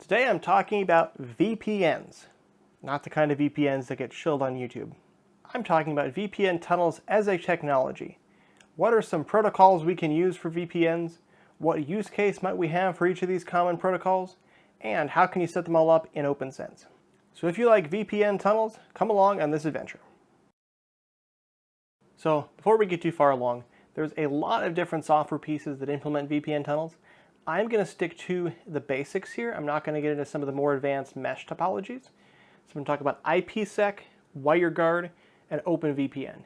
Today I'm talking about VPNs, not the kind of VPNs that get shilled on YouTube. I'm talking about VPN tunnels as a technology. What are some protocols we can use for VPNs? What use case might we have for each of these common protocols? And how can you set them all up in OPNsense? So if you like VPN tunnels, come along on this adventure. So before we get too far along, there's a lot of different software pieces that implement VPN tunnels. I'm going to stick to the basics here. I'm not going to get into some of the more advanced mesh topologies. So I'm going to talk about IPSec, Wireguard, and OpenVPN.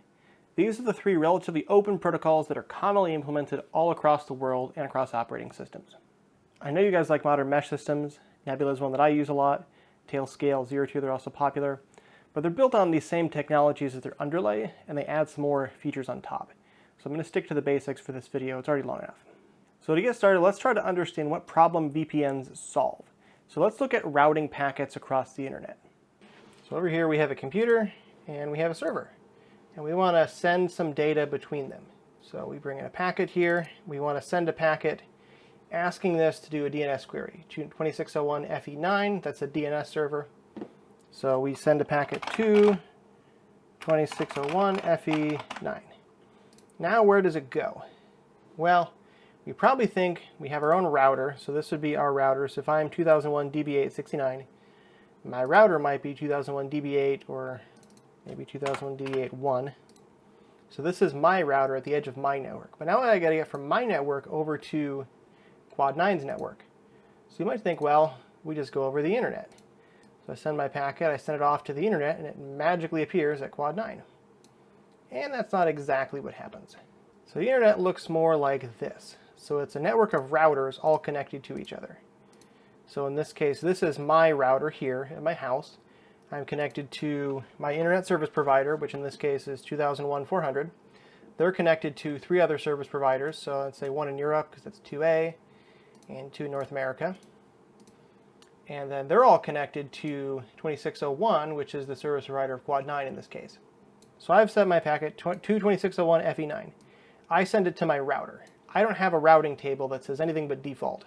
These are the three relatively open protocols that are commonly implemented all across the world and across operating systems. I know you guys like modern mesh systems. Nebula is one that I use a lot. Tailscale, Zero2, they're also popular. But they're built on these same technologies as their underlay, and they add some more features on top. So I'm going to stick to the basics for this video. It's already long enough. So to get started, let's try to understand what problem VPNs solve. So let's look at routing packets across the internet. So over here we have a computer and we have a server. And we want to send some data between them. So we bring in a packet here. We want to send a packet asking this to do a DNS query. 2601 FE9, that's a DNS server. So we send a packet to 2601 FE9. Now where does it go? Well, we probably think we have our own router, so this would be our router. So if I'm 2001 DB869, my router might be 2001 DB8 or maybe 2001 DB8.1. So this is my router at the edge of my network. But now I got to get from my network over to Quad 9's network. So you might think, well, we just go over the internet. So I send my packet, I send it off to the internet, and it magically appears at Quad 9. And that's not exactly what happens. So the internet looks more like this. So it's a network of routers all connected to each other. So in this case, this is my router here at my house. I'm connected to my internet service provider, which in this case is 2001 400. They're connected to three other service providers. So let's say one in Europe, because that's 2A, and two in North America. And then they're all connected to 2601, which is the service provider of Quad 9 in this case. So I've set my packet to 2601 FE9. I send it to my router. I don't have a routing table that says anything but default.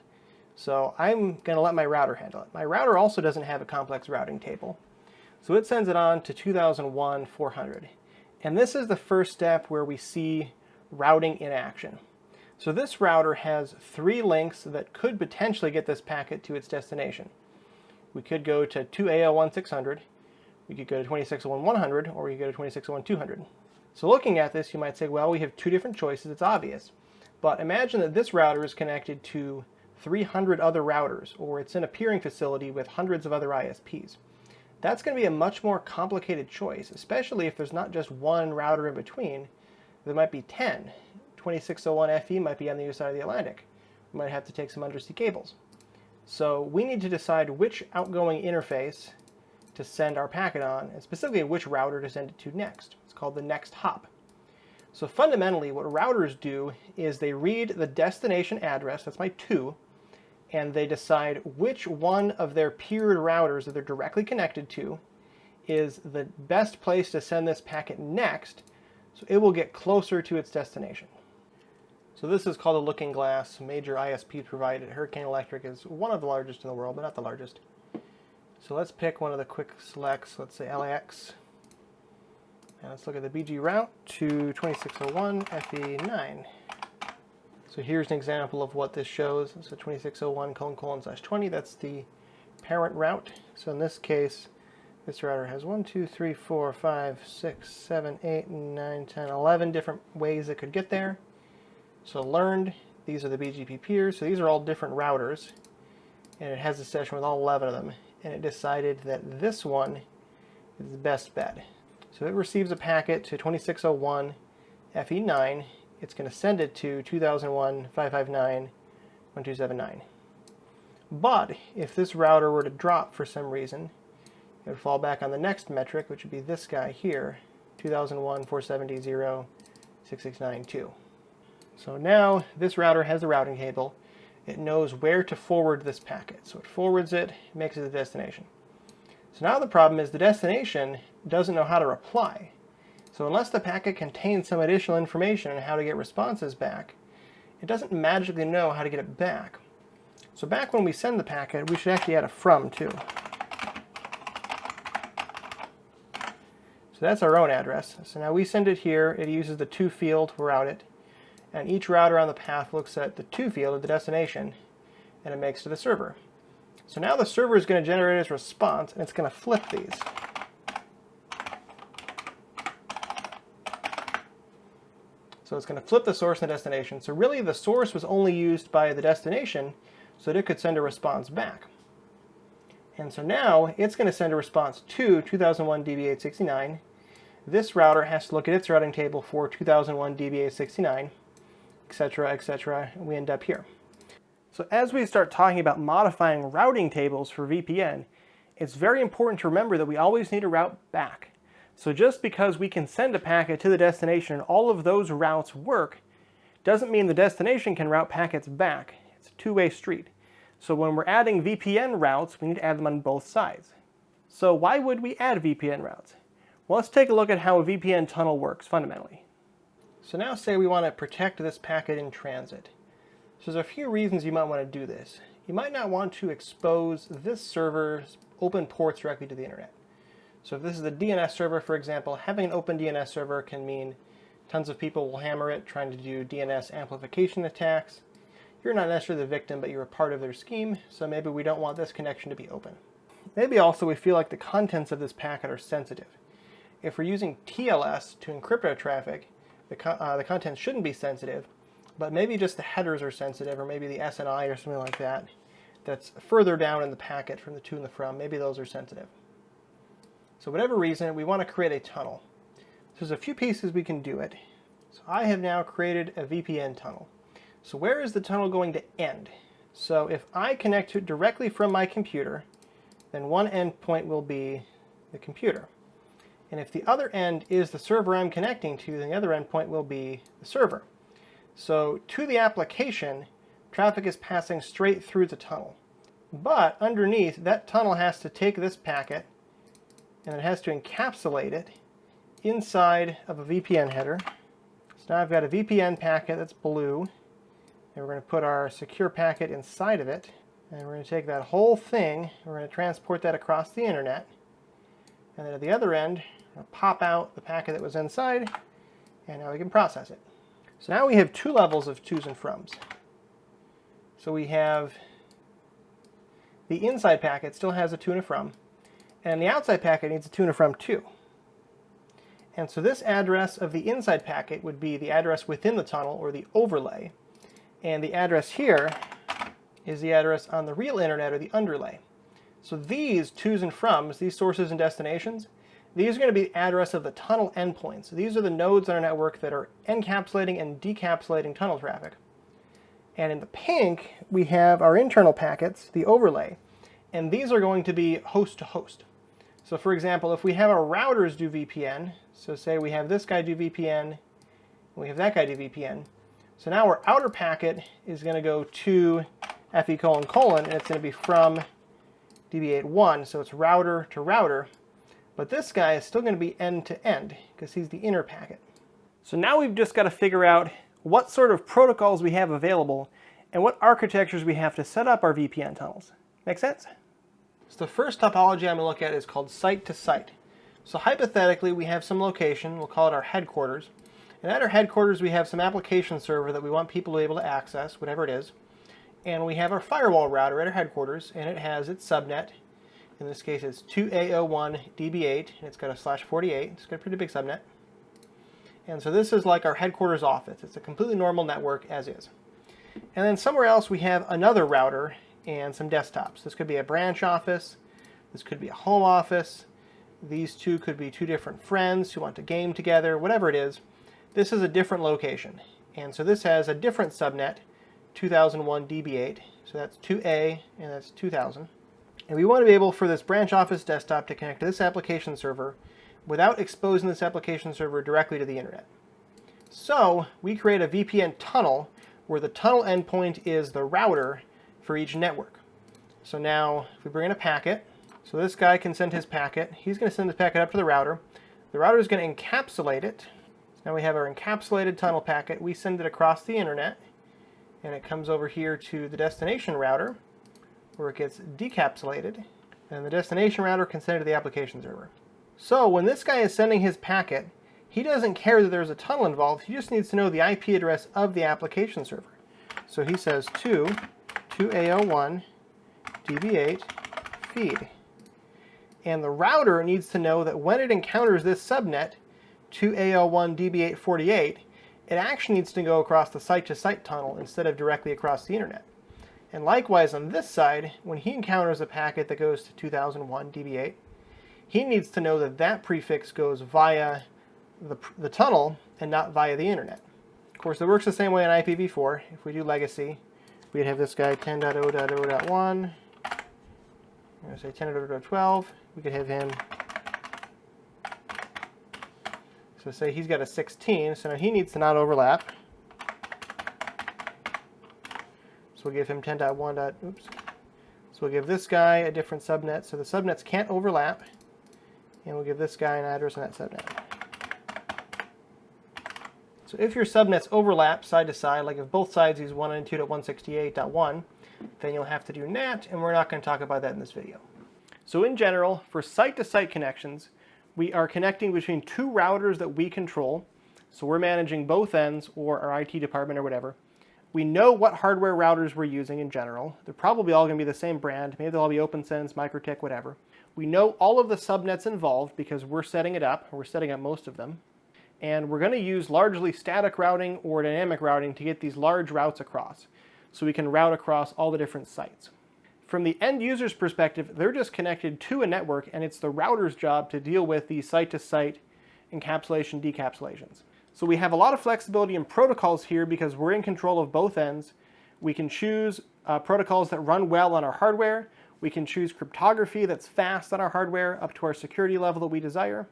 So I'm going to let my router handle it. My router also doesn't have a complex routing table. So it sends it on to 2001 400. And this is the first step where we see routing in action. So this router has three links that could potentially get this packet to its destination. We could go to 2A01600, we could go to 2601 100, or we could go to 2601 200. So looking at this, you might say, well, we have two different choices. It's obvious. But imagine that this router is connected to 300 other routers, or it's in a peering facility with hundreds of other ISPs. That's going to be a much more complicated choice, especially if there's not just one router in between. There might be 10. 2601 FE might be on the other side of the Atlantic. We might have to take some undersea cables. So we need to decide which outgoing interface to send our packet on, and specifically which router to send it to next. It's called the next hop. So fundamentally, what routers do is they read the destination address, that's my 2, and they decide which one of their peered routers that they're directly connected to is the best place to send this packet next, so it will get closer to its destination. So this is called a looking glass. Major ISP provided. Hurricane Electric is one of the largest in the world, but not the largest. So let's pick one of the quick selects, let's say LAX. And let's look at the BG route to 2601 FE9. So here's an example of what this shows. So 2601::/20, that's the parent route. So in this case, this router has 1, 2, 3, 4, 5, 6, 7, 8, 9, 10, 11 different ways it could get there. So learned, these are the BGP peers. So these are all different routers. And it has a session with all 11 of them. And it decided that this one is the best bet. So it receives a packet to 2601 FE9. It's going to send it to 2001 559 1279. But if this router were to drop for some reason, it would fall back on the next metric, which would be this guy here, 2001 470 6692. So now this router has the routing table. It knows where to forward this packet. So it forwards it, makes it the destination. So now the problem is the destination doesn't know how to reply. So unless the packet contains some additional information on how to get responses back, it doesn't magically know how to get it back. So back when we send the packet, we should actually add a from too. So that's our own address. So now we send it here. It uses the to field to route it. And each router on the path looks at the to field of the destination, and it makes to the server. So now the server is going to generate its response, and it's going to flip these. So it's going to flip the source and the destination. So really the source was only used by the destination so that it could send a response back. And so now it's going to send a response to 2001 DB869. This router has to look at its routing table for 2001 DB869, etc., etc., and we end up here. So as we start talking about modifying routing tables for VPN, it's very important to remember that we always need to route back. So just because we can send a packet to the destination and all of those routes work, doesn't mean the destination can route packets back. It's a two-way street. So when we're adding VPN routes, we need to add them on both sides. So why would we add VPN routes? Well, let's take a look at how a VPN tunnel works fundamentally. So now say we want to protect this packet in transit. So there's a few reasons you might want to do this. You might not want to expose this server's open ports directly to the internet. So if this is a DNS server, for example, having an open DNS server can mean tons of people will hammer it trying to do DNS amplification attacks. You're not necessarily the victim, but you're a part of their scheme, so maybe we don't want this connection to be open. Maybe also we feel like the contents of this packet are sensitive. If we're using TLS to encrypt our traffic, the contents shouldn't be sensitive, but maybe just the headers are sensitive, or maybe the SNI or something like that, that's further down in the packet from the to and the from, maybe those are sensitive. So whatever reason, we want to create a tunnel. So there's a few pieces we can do it. So I have now created a VPN tunnel. So where is the tunnel going to end? So if I connect to it directly from my computer, then one endpoint will be the computer. And if the other end is the server I'm connecting to, then the other endpoint will be the server. So to the application, traffic is passing straight through the tunnel. But underneath, that tunnel has to take this packet and it has to encapsulate it inside of a VPN header. So now I've got a VPN packet that's blue, and we're going to put our secure packet inside of it, and we're going to take that whole thing, we're going to transport that across the internet, and then at the other end, we're going to pop out the packet that was inside, and now we can process it. So now we have two levels of tos and froms. So we have the inside packet still has a to and a from, and the outside packet needs a to and a from too. And so this address of the inside packet would be the address within the tunnel, or the overlay, and the address here is the address on the real internet, or the underlay. So these tos and froms, these sources and destinations, these are going to be the address of the tunnel endpoints. So these are the nodes on our network that are encapsulating and decapsulating tunnel traffic. And in the pink, we have our internal packets, the overlay, and these are going to be host to host. So for example, if we have our routers do VPN, so say we have this guy do VPN, and we have that guy do VPN, so now our outer packet is going to go to FE::, and it's going to be from DB81, so it's router to router, but this guy is still going to be end to end, because he's the inner packet. So now we've just got to figure out what sort of protocols we have available, and what architectures we have to set up our VPN tunnels. Make sense? So the first topology I'm going to look at is called site to site. So hypothetically, we have some location, we'll call it our headquarters, and at our headquarters we have some application server that we want people to be able to access, whatever it is, and we have our firewall router at our headquarters, and it has its subnet. In this case it's 2A01DB8, and it's got a /48, it's got a pretty big subnet. And so this is like our headquarters office. It's a completely normal network as is. And then somewhere else we have another router and some desktops. This could be a branch office, this could be a home office, these two could be two different friends who want to game together, whatever it is. This is a different location. And so this has a different subnet, 2001 DB8, so that's 2A and that's 2000. And we want to be able for this branch office desktop to connect to this application server without exposing this application server directly to the internet. So we create a VPN tunnel where the tunnel endpoint is the router for each network. So now if we bring in a packet, so this guy can send his packet, he's going to send the packet up to the router is going to encapsulate it. Now we have our encapsulated tunnel packet, we send it across the internet, and it comes over here to the destination router where it gets decapsulated, and the destination router can send it to the application server. So when this guy is sending his packet, he doesn't care that there's a tunnel involved, he just needs to know the IP address of the application server. So he says 2.2.A.0.1 DB8 feed. And the router needs to know that when it encounters this subnet, 2.A.0.1 DB848, it actually needs to go across the site-to-site tunnel instead of directly across the internet. And likewise on this side, when he encounters a packet that goes to 2001 DB8, he needs to know that that prefix goes via the tunnel and not via the internet. Of course, it works the same way on IPv4. If we do legacy, we'd have this guy 10.0.0.1. I'm going to say 10.0.12. We could have him. So say he's got a 16, so now he needs to not overlap. So we'll give him 10.1. Oops. So we'll give this guy a different subnet, so the subnets can't overlap. And we'll give this guy an address on that subnet. So if your subnets overlap side to side, like if both sides use 192.168.1, then you'll have to do NAT, and we're not going to talk about that in this video. So in general, for site-to-site connections, we are connecting between two routers that we control. So we're managing both ends, or our IT department or whatever. We know what hardware routers we're using in general. They're probably all going to be the same brand. Maybe they'll all be OpenSense, MikroTik, whatever. We know all of the subnets involved because we're setting it up. We're setting up most of them. And we're going to use largely static routing or dynamic routing to get these large routes across, so we can route across all the different sites. From the end user's perspective, they're just connected to a network, and it's the router's job to deal with the site-to-site encapsulation decapsulations. So we have a lot of flexibility in protocols here because we're in control of both ends. We can choose protocols that run well on our hardware. We can choose cryptography that's fast on our hardware up to our security level that we desire.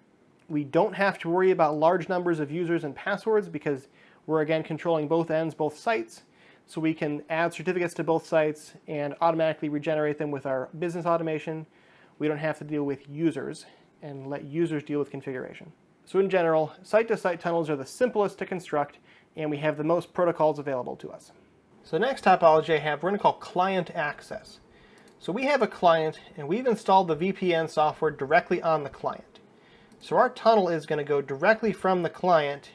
We don't have to worry about large numbers of users and passwords because we're again controlling both ends, both sites. So we can add certificates to both sites and automatically regenerate them with our business automation. We don't have to deal with users and let users deal with configuration. So in general, site-to-site tunnels are the simplest to construct, and we have the most protocols available to us. So the next topology I have, we're going to call client access. So we have a client, and we've installed the VPN software directly on the client. So our tunnel is going to go directly from the client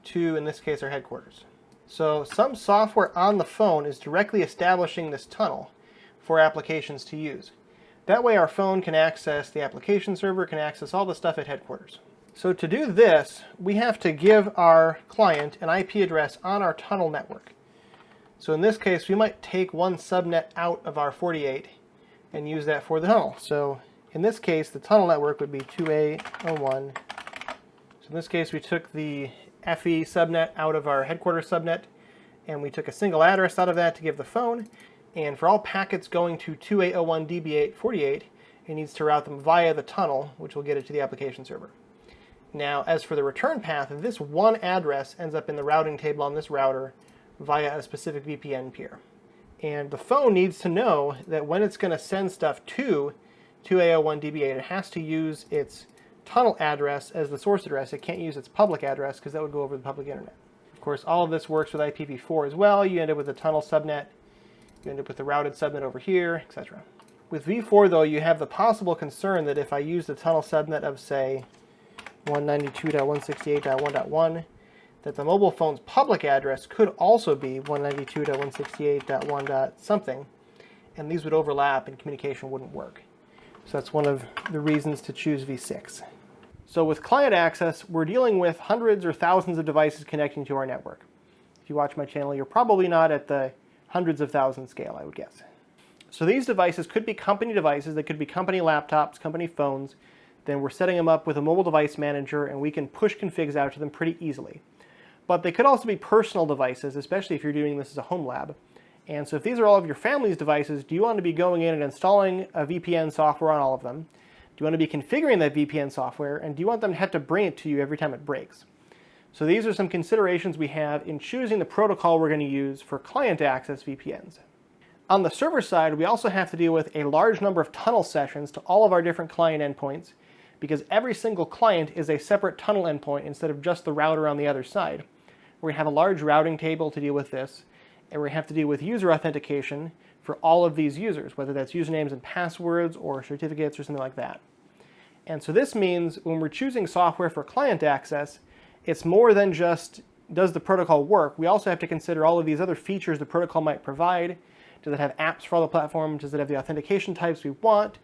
to, in this case, our headquarters. So some software on the phone is directly establishing this tunnel for applications to use. That way our phone can access the application server, can access all the stuff at headquarters. So to do this, we have to give our client an IP address on our tunnel network. So in this case, we might take one subnet out of our 48 and use that for the tunnel. So in this case, the tunnel network would be 2A.0.1. So in this case, we took the FE subnet out of our headquarters subnet, and we took a single address out of that to give the phone. And for all packets going to 2A.0.1 DB848, it needs to route them via the tunnel, which will get it to the application server. Now, as for the return path, this one address ends up in the routing table on this router via a specific VPN peer. And the phone needs to know that when it's going to send stuff to 2A.0.1 DB8, it has to use its tunnel address as the source address. It can't use its public address because that would go over the public internet. Of course, all of this works with IPv4 as well. You end up with a tunnel subnet. You end up with the routed subnet over here, etc. With v4, though, you have the possible concern that if I use the tunnel subnet of, say, 192.168.1.1, that the mobile phone's public address could also be 192.168.1. something, and these would overlap and communication wouldn't work. So that's one of the reasons to choose v6. So with client access, we're dealing with hundreds or thousands of devices connecting to our network. If you watch my channel, you're probably not at the hundreds of thousands scale, I would guess. So these devices could be company devices, they could be company laptops, company phones. Then we're setting them up with a mobile device manager, and we can push configs out to them pretty easily. But they could also be personal devices, especially if you're doing this as a home lab. And so if these are all of your family's devices, do you want to be going in and installing a VPN software on all of them? Do you want to be configuring that VPN software? And do you want them to have to bring it to you every time it breaks? So these are some considerations we have in choosing the protocol we're going to use for client access VPNs. On the server side, we also have to deal with a large number of tunnel sessions to all of our different client endpoints, because every single client is a separate tunnel endpoint instead of just the router on the other side. We're going to have a large routing table to deal with this, and we're going to have to deal with user authentication for all of these users, whether that's usernames and passwords or certificates or something like that. And so this means when we're choosing software for client access, it's more than just does the protocol work. We also have to consider all of these other features the protocol might provide. Does it have apps for all the platform? Does it have the authentication types we want?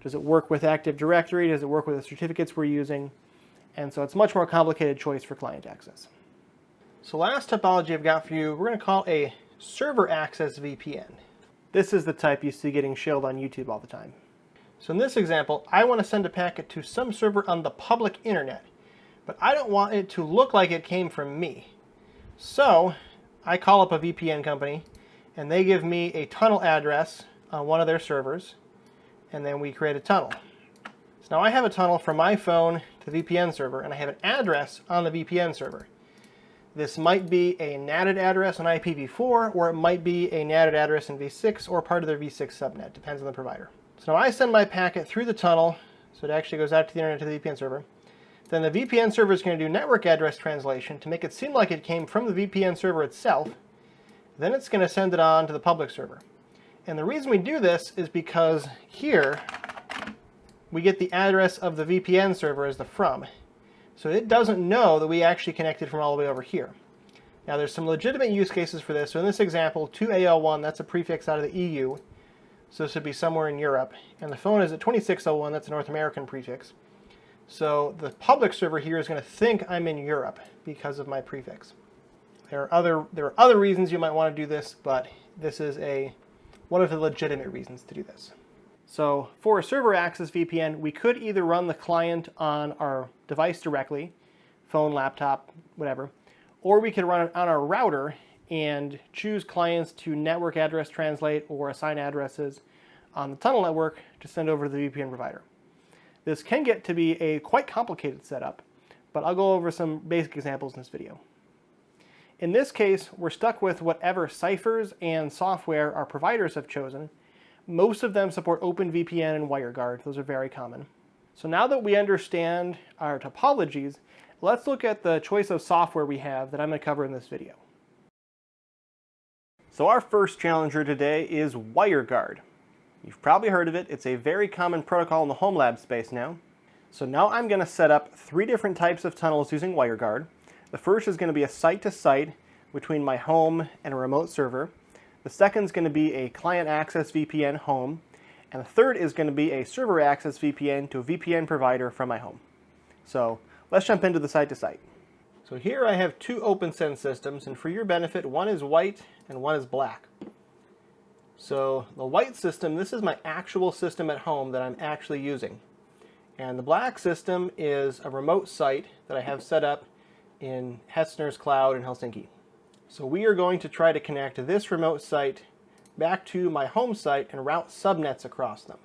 Does it work with Active Directory? Does it work with the certificates we're using? And so it's a much more complicated choice for client access. So last topology I've got for you, we're going to call a server access VPN. This is the type you see getting shilled on YouTube all the time. So in this example, I want to send a packet to some server on the public internet, but I don't want it to look like it came from me. So I call up a VPN company, and they give me a tunnel address on one of their servers, and then we create a tunnel. So now I have a tunnel from my phone to the VPN server, and I have an address on the VPN server. This might be a NATed address on IPv4, or it might be a NATed address in v6 or part of their v6 subnet, depends on the provider. So now I send my packet through the tunnel, so it actually goes out to the internet to the VPN server. Then the VPN server is going to do network address translation to make it seem like it came from the VPN server itself. Then it's going to send it on to the public server. And the reason we do this is because here we get the address of the VPN server as the from. So it doesn't know that we actually connected from all the way over here. Now there's some legitimate use cases for this. So in this example, 2AL1, that's a prefix out of the EU. So this would be somewhere in Europe. And the phone is at 2601, that's a North American prefix. So the public server here is going to think I'm in Europe because of my prefix. There are other reasons you might want to do this, but this is one of the legitimate reasons to do this. So for a server access VPN, we could either run the client on our device directly, phone, laptop, whatever, or we could run it on our router and choose clients to network address translate or assign addresses on the tunnel network to send over to the VPN provider. This can get to be a quite complicated setup, but I'll go over some basic examples in this video. In this case, we're stuck with whatever ciphers and software our providers have chosen. Most of them support OpenVPN and Wireguard. Those are very common. So now that we understand our topologies, let's look at the choice of software we have that I'm going to cover in this video. So our first challenger today is Wireguard. You've probably heard of it. It's a very common protocol in the home lab space now. So now I'm going to set up 3 different types of tunnels using Wireguard. The first is going to be a site-to-site between my home and a remote server. The second is going to be a client access VPN home. And the third is going to be a server access VPN to a VPN provider from my home. So let's jump into the site-to-site. So here I have 2 OPNsense systems, and for your benefit, one is white and one is black. So the white system, this is my actual system at home that I'm actually using. And the black system is a remote site that I have set up in Hessner's Cloud in Helsinki. So we are going to try to connect this remote site back to my home site and route subnets across them.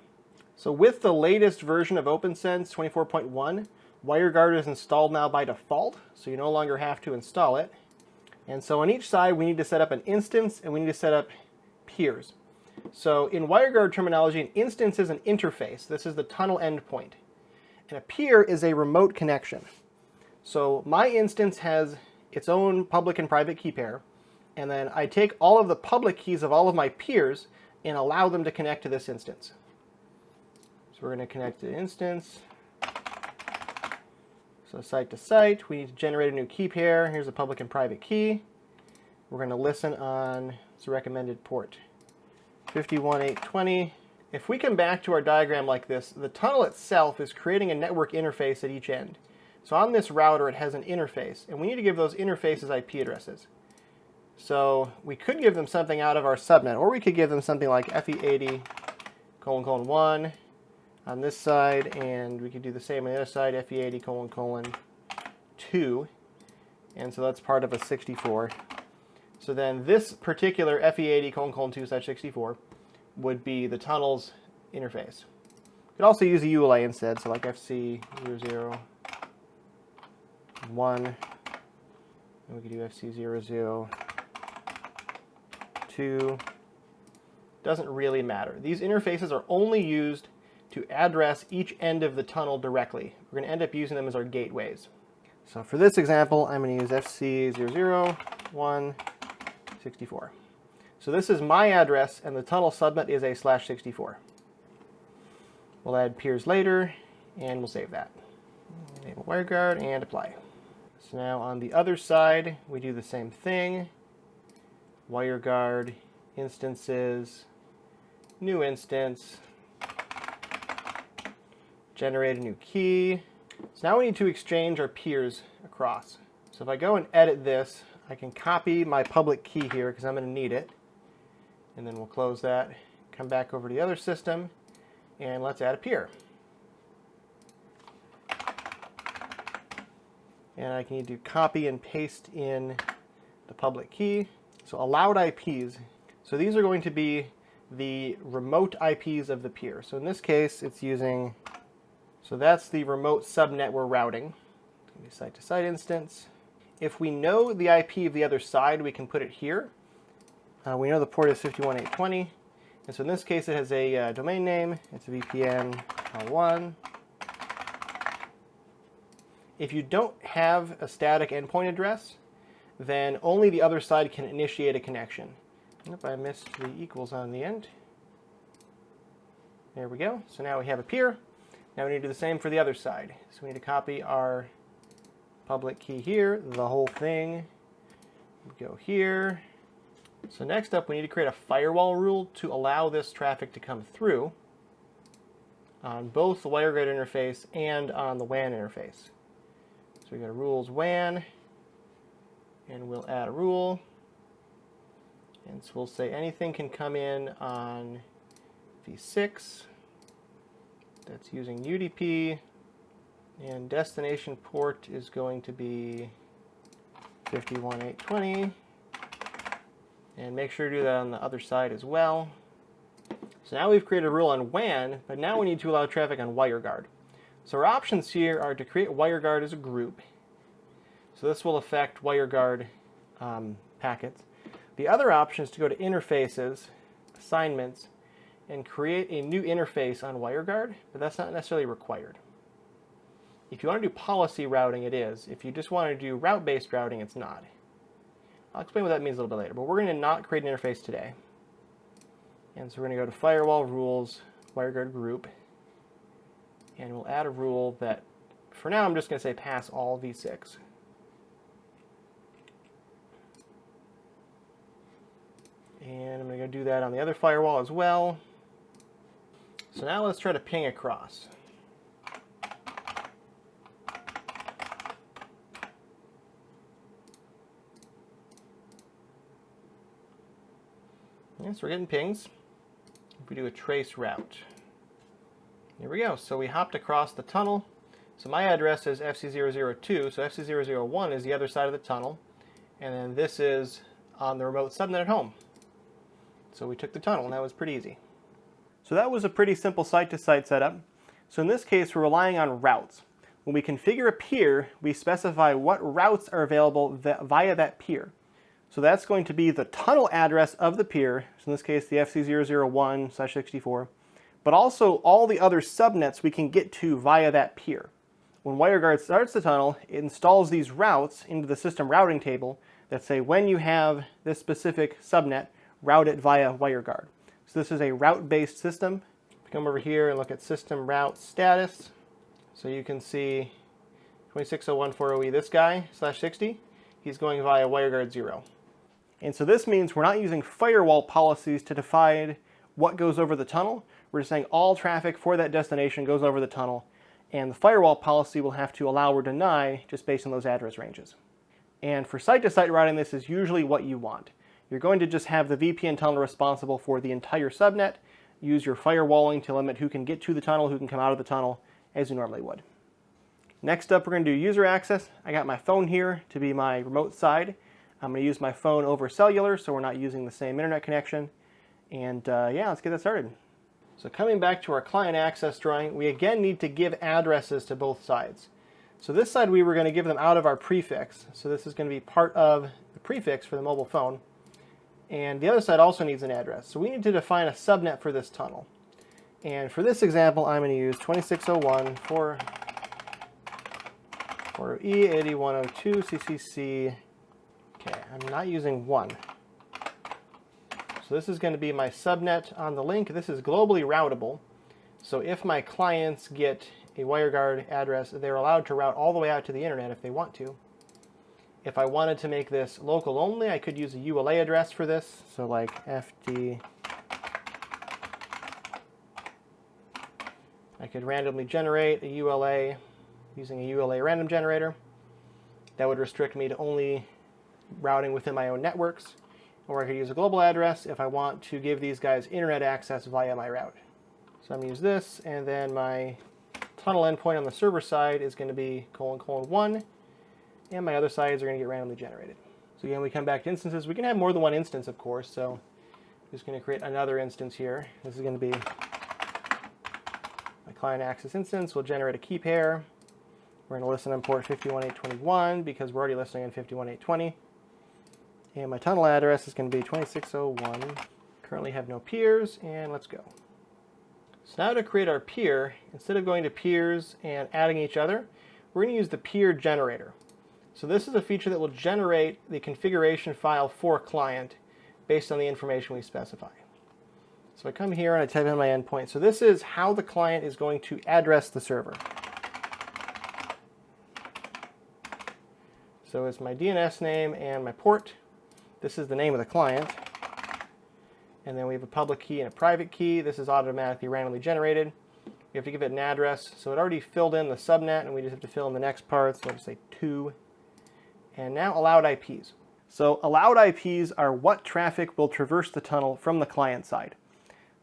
So with the latest version of OPNsense 24.1, Wireguard is installed now by default, so you no longer have to install it. And so on each side we need to set up an instance and we need to set up peers. So in Wireguard terminology, an instance is an interface. This is the tunnel endpoint. And a peer is a remote connection. So my instance has its own public and private key pair, and then I take all of the public keys of all of my peers and allow them to connect to this instance. So we're going to connect to the instance. So site to site, we need to generate a new key pair. Here's a public and private key. We're going to listen on the recommended port 51820. If we come back to our diagram like this, the tunnel itself is creating a network interface at each end. So on this router it has an interface, and we need to give those interfaces IP addresses. So we could give them something out of our subnet, or we could give them something like FE80:1 on this side, and we could do the same on the other side, FE80:2, and so that's part of a 64. So then this particular FE80:2/64 would be the tunnel's interface. You could also use a ULA instead, so like FC00. 1, and we could do FC00:2. Doesn't really matter. These interfaces are only used to address each end of the tunnel directly. We're going to end up using them as our gateways. So for this example, I'm going to use FC00:1/64. So this is my address, and the tunnel subnet is a /64. We'll add peers later, and we'll save that. Enable WireGuard and apply. So now on the other side, we do the same thing. WireGuard, instances, new instance, generate a new key. So now we need to exchange our peers across. So if I go and edit this, I can copy my public key here because I'm going to need it. And then we'll close that, come back over to the other system, and let's add a peer. And I can need to copy and paste in the public key. So allowed IPs. So these are going to be the remote IPs of the peer. So in this case, it's using, so that's the remote subnet we're routing. It's going to be site-to-site instance. If we know the IP of the other side, we can put it here. We know the port is 51820. And so in this case, it has a domain name. It's a VPN L1. If you don't have a static endpoint address, then only the other side can initiate a connection. Nope, I missed the equals on the end. There we go. So now we have a peer. Now we need to do the same for the other side. So we need to copy our public key here, the whole thing. We go here. So next up, we need to create a firewall rule to allow this traffic to come through on both the WireGuard interface and on the WAN interface. So we go to rules WAN, and we'll add a rule. And so we'll say anything can come in on v6 that's using UDP, and destination port is going to be 51820. And make sure to do that on the other side as well. So now we've created a rule on WAN, but now we need to allow traffic on WireGuard. So our options here are to create WireGuard as a group. So this will affect WireGuard packets. The other option is to go to Interfaces, Assignments, and create a new interface on WireGuard, but that's not necessarily required. If you want to do policy routing, it is. If you just want to do route-based routing, it's not. I'll explain what that means a little bit later, but we're going to not create an interface today. And so we're going to go to Firewall Rules, WireGuard Group, and we'll add a rule that, for now, I'm just going to say pass all v6. And I'm going to go do that on the other firewall as well. So now let's try to ping across. So we're getting pings. If we do a trace route, here we go. So we hopped across the tunnel. So my address is FC002, so FC001 is the other side of the tunnel. And then this is on the remote subnet at home. So we took the tunnel, and that was pretty easy. So that was a pretty simple site-to-site setup. So in this case, we're relying on routes. When we configure a peer, we specify what routes are available via that peer. So that's going to be the tunnel address of the peer, so in this case the FC001/64, but also all the other subnets we can get to via that peer. When WireGuard starts the tunnel, it installs these routes into the system routing table that say when you have this specific subnet, route it via WireGuard. So this is a route-based system. Come over here and look at system route status. So you can see 260140E, this guy, /60, he's going via WireGuard 0. And so this means we're not using firewall policies to define what goes over the tunnel. We're just saying all traffic for that destination goes over the tunnel, and the firewall policy will have to allow or deny just based on those address ranges. And for site-to-site routing, this is usually what you want. You're going to just have the VPN tunnel responsible for the entire subnet, use your firewalling to limit who can get to the tunnel, who can come out of the tunnel, as you normally would. Next up, we're going to do user access. I got my phone here to be my remote side. I'm going to use my phone over cellular, so we're not using the same internet connection. And yeah, let's get that started. So coming back to our client access drawing, we again need to give addresses to both sides. So this side we were going to give them out of our prefix. So this is going to be part of the prefix for the mobile phone. And the other side also needs an address. So we need to define a subnet for this tunnel. And for this example, I'm going to use 2601 for E8102 CCC. Okay, I'm not using 1. So this is going to be my subnet on the link. This is globally routable. So if my clients get a WireGuard address, they're allowed to route all the way out to the internet if they want to. If I wanted to make this local only, I could use a ULA address for this. So like FD. I could randomly generate a ULA using a ULA random generator. That would restrict me to only routing within my own networks. Or I could use a global address if I want to give these guys internet access via my route. So I'm going to use this, and then my tunnel endpoint on the server side is going to be ::1, and my other sides are going to get randomly generated. So again, we come back to instances. We can have more than one instance, of course, so I'm just going to create another instance here. This is going to be my client access instance. We'll generate a key pair. We're going to listen on port 51821 because we're already listening on 51820. And my tunnel address is going to be 2601. Currently have no peers, and let's go. So now to create our peer, instead of going to peers and adding each other, we're going to use the peer generator. So this is a feature that will generate the configuration file for a client based on the information we specify. So I come here and I type in my endpoint. So this is how the client is going to address the server. So it's my DNS name and my port. This is the name of the client. And then we have a public key and a private key. This is automatically randomly generated. We have to give it an address. So it already filled in the subnet, and we just have to fill in the next part. So I'll just say 2. And now allowed IPs. So allowed IPs are what traffic will traverse the tunnel from the client side.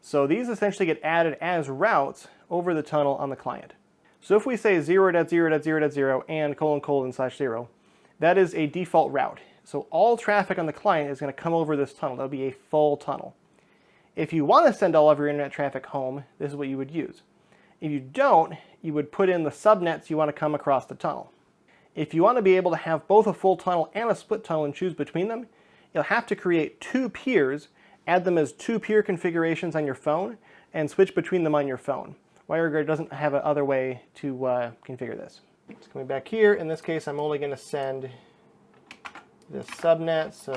So these essentially get added as routes over the tunnel on the client. So if we say 0.0.0.0 and ::/0, that is a default route. So all traffic on the client is going to come over this tunnel. That'll be a full tunnel. If you want to send all of your internet traffic home, this is what you would use. If you don't, you would put in the subnets you want to come across the tunnel. If you want to be able to have both a full tunnel and a split tunnel and choose between them, you'll have to create 2 peers, add them as 2 peer configurations on your phone, and switch between them on your phone. WireGuard doesn't have another way to configure this. Just coming back here, in this case I'm only going to send this subnet, so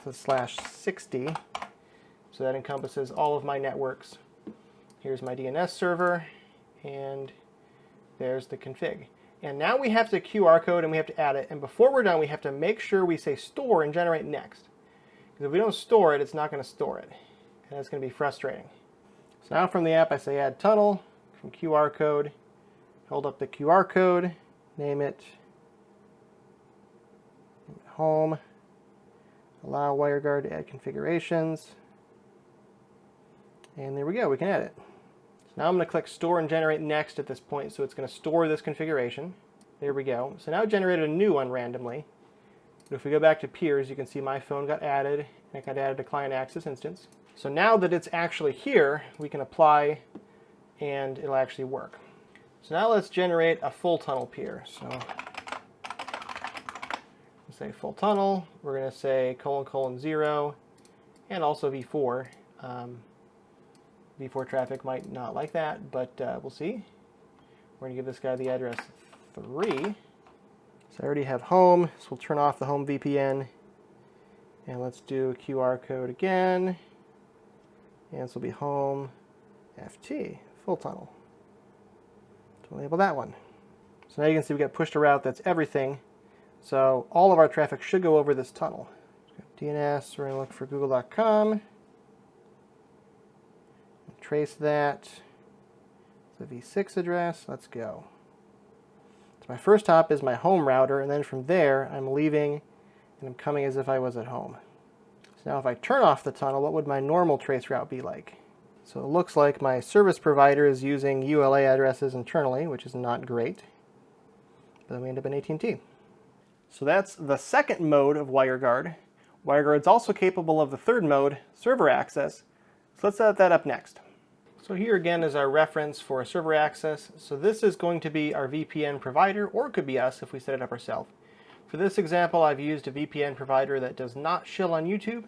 /60. So that encompasses all of my networks. Here's my DNS server, and there's the config. And now we have the QR code and we have to add it. And before we're done, we have to make sure we say store and generate next. Because if we don't store it, it's not going to store it. And that's going to be frustrating. So now from the app, I say add tunnel from QR code. Hold up the QR code, name it home, allow WireGuard to add configurations, and there we go, we can add it. So now I'm going to click store and generate next at this point, so it's going to store this configuration. There we go. So now it generated a new one randomly. But if we go back to peers, you can see my phone got added, and it got added to client access instance. So now that it's actually here, we can apply and it'll actually work. So now let's generate a full tunnel peer. So we'll say full tunnel. We're going to say ::0 and also V4. V4 traffic might not like that, but we'll see. We're going to give this guy the address 3. So I already have home, so we'll turn off the home VPN. And let's do a QR code again. And this will be home FT, full tunnel. So we'll label that one. So now you can see we got pushed a route that's everything. So all of our traffic should go over this tunnel. DNS, we're going to look for google.com. Trace that. It's a V6 address. Let's go. So my first hop is my home router, and then from there I'm leaving and I'm coming as if I was at home. So now if I turn off the tunnel, what would my normal trace route be like? So it looks like my service provider is using ULA addresses internally, which is not great. But then we end up in AT&T. So that's the second mode of WireGuard. WireGuard's also capable of the third mode, server access. So let's set that up next. So here again is our reference for server access. So this is going to be our VPN provider, or it could be us if we set it up ourselves. For this example, I've used a VPN provider that does not shill on YouTube.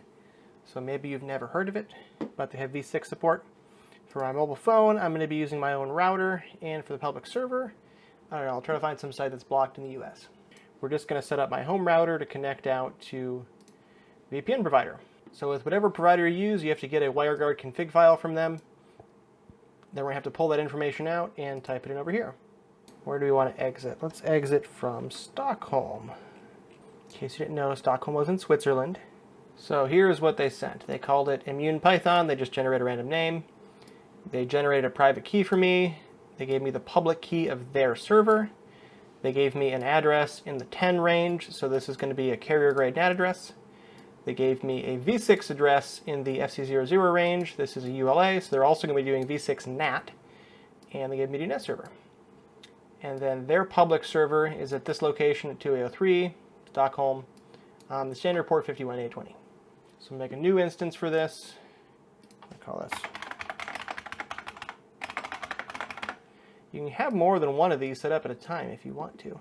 So maybe you've never heard of it, but they have V6 support. For my mobile phone, I'm going to be using my own router, and for the public server, I don't know, I'll try to find some site that's blocked in the US. We're just going to set up my home router to connect out to VPN provider. So with whatever provider you use, you have to get a Wireguard config file from them. Then we're going to have to pull that information out and type it in over here. Where do we want to exit? Let's exit from Stockholm. In case you didn't know, Stockholm was in Switzerland. So here's what they sent. They called it immune Python. They just generate a random name. They generated a private key for me. They gave me the public key of their server. They gave me an address in the 10 range, so this is going to be a carrier grade NAT address. They gave me a v6 address in the FC00 range. This is a ULA, so they're also going to be doing v6 NAT. And they gave me a DNS server. And then their public server is at this location at 2803, Stockholm, on the standard port 51820. So make a new instance for this. I call this. You can have more than one of these set up at a time if you want to.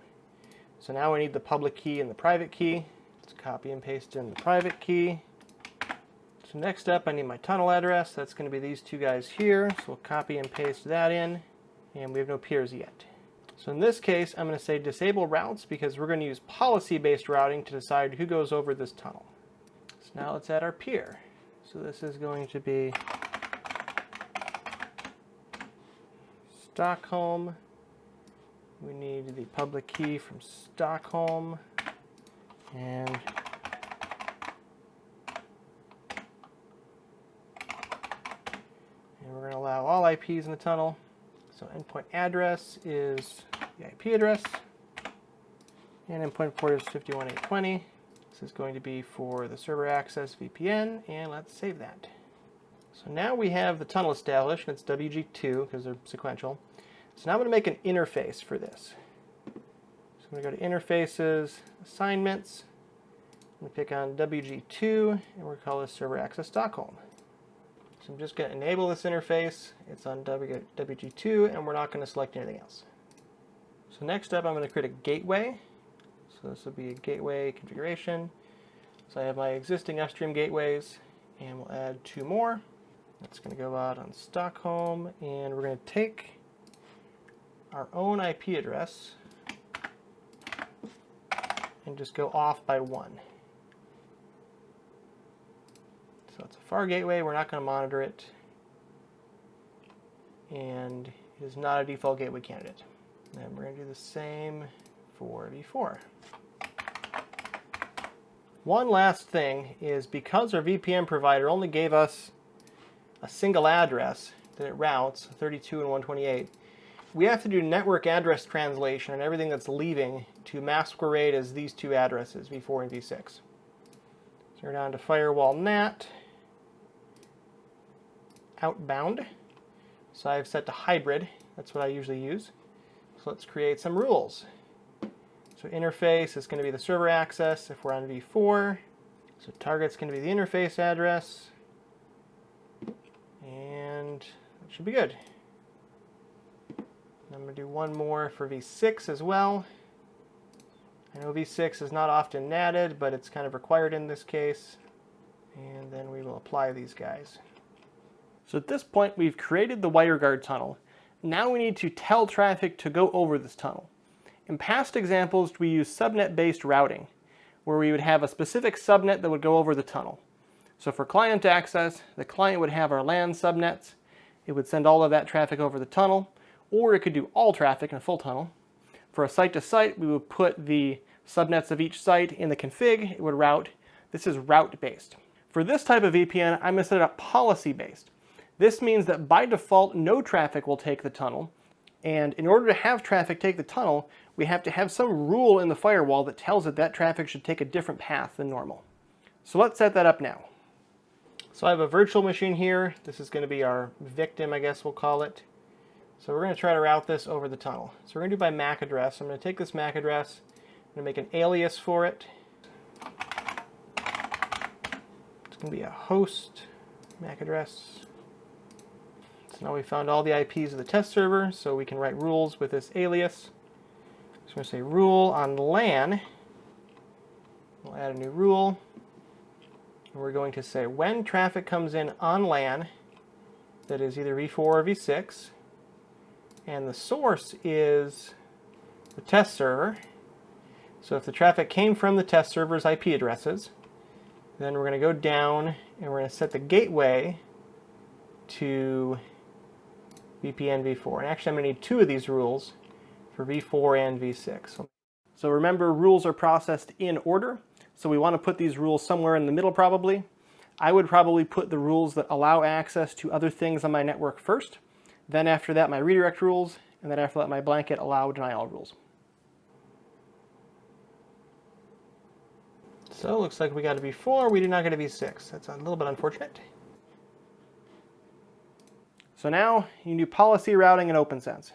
So now we need the public key and the private key. Let's copy and paste in the private key. So next up, I need my tunnel address. That's going to be these two guys here. So we'll copy and paste that in. And we have no peers yet. So in this case, I'm going to say disable routes because we're going to use policy-based routing to decide who goes over this tunnel. So now let's add our peer. So this is going to be Stockholm. We need the public key from Stockholm. And we're going to allow all IPs in the tunnel. So endpoint address is the IP address. And endpoint port is 51820. This is going to be for the server access VPN. And let's save that. So now we have the tunnel established. It's WG2 because they're sequential. So now I'm going to make an interface for this. So I'm going to go to Interfaces, Assignments. I'm going to pick on WG2, and we're going to call this Server Access Stockholm. So I'm just going to enable this interface. It's on WG2, and we're not going to select anything else. So next up, I'm going to create a gateway. So this will be a gateway configuration. So I have my existing upstream gateways, and we'll add two more. That's going to go out on Stockholm, and we're going to take our own IP address and just go off by 1. So it's a FAR gateway. We're not going to monitor it, and it is not a default gateway candidate. And we're going to do the same for v4. One last thing is because our VPN provider only gave us a single address that it routes, 32 and 128, we have to do network address translation and everything that's leaving to masquerade as these two addresses, v4 and v6. So we're down to firewall NAT, outbound. So I've set to hybrid. That's what I usually use. So let's create some rules. So interface is going to be the server access if we're on v4. So target's going to be the interface address. And that should be good. I'm going to do one more for v6 as well. I know v6 is not often natted, but it's kind of required in this case. And then we will apply these guys. So at this point, we've created the Wireguard tunnel. Now we need to tell traffic to go over this tunnel. In past examples, we use subnet-based routing, where we would have a specific subnet that would go over the tunnel. So for client access, the client would have our LAN subnets. It would send all of that traffic over the tunnel, or it could do all traffic in a full tunnel. For a site-to-site, we would put the subnets of each site in the config. It would route. This is route-based. For this type of VPN, I'm going to set it up policy-based. This means that by default, no traffic will take the tunnel. And in order to have traffic take the tunnel, we have to have some rule in the firewall that tells it that traffic should take a different path than normal. So let's set that up now. So I have a virtual machine here. This is going to be our victim, I guess we'll call it. So we're going to try to route this over the tunnel. So we're going to do by MAC address. I'm going to take this MAC address, I'm going to make an alias for it. It's going to be a host MAC address. So now we found all the IPs of the test server, so we can write rules with this alias. So we're going to say rule on LAN. We'll add a new rule. And we're going to say when traffic comes in on LAN, that is either v4 or v6, and the source is the test server. So if the traffic came from the test server's IP addresses, Then we're going to go down and we're going to set the gateway to VPN v4. And actually I'm going to need two of these rules for v4 and v6. So remember, rules are processed in order. So we want to put these rules somewhere in the middle probably. I would probably put the rules that allow access to other things on my network first. Then after that my redirect rules, and then after that my blanket allow deny all rules. So it looks like we got a v4, we did not get a v6. That's a little bit unfortunate. So now you can do policy routing in OPNsense.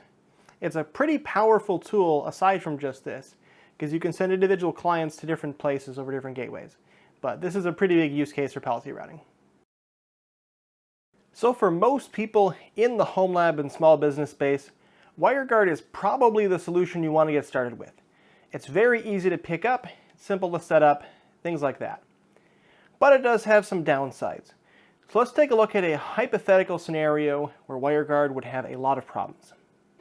It's a pretty powerful tool aside from just this, because you can send individual clients to different places over different gateways. But this is a pretty big use case for policy routing. So for most people in the home lab and small business space, Wireguard is probably the solution you want to get started with. It's very easy to pick up, simple to set up, things like that. But it does have some downsides. So let's take a look at a hypothetical scenario where Wireguard would have a lot of problems.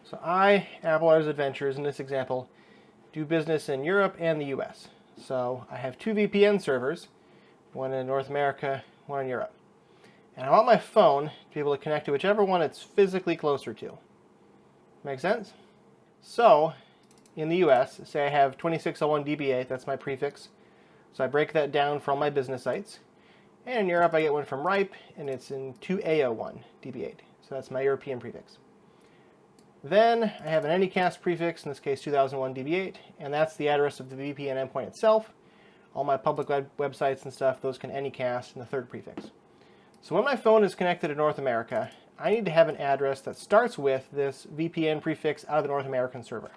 So I, Apple's Adventures, in this example, do business in Europe and the US. So I have two VPN servers, one in North America, one in Europe. And I want my phone to be able to connect to whichever one it's physically closer to. Make sense? So in the US, say I have 2601 DB8, that's my prefix. So I break that down for all my business sites. And in Europe, I get one from RIPE, and it's in 2A01 DB8. So that's my European prefix. Then I have an Anycast prefix, in this case 2001 DB8, and that's the address of the VPN endpoint itself. All my public websites and stuff, those can Anycast in the third prefix. So when my phone is connected to North America, I need to have an address that starts with this VPN prefix out of the North American server.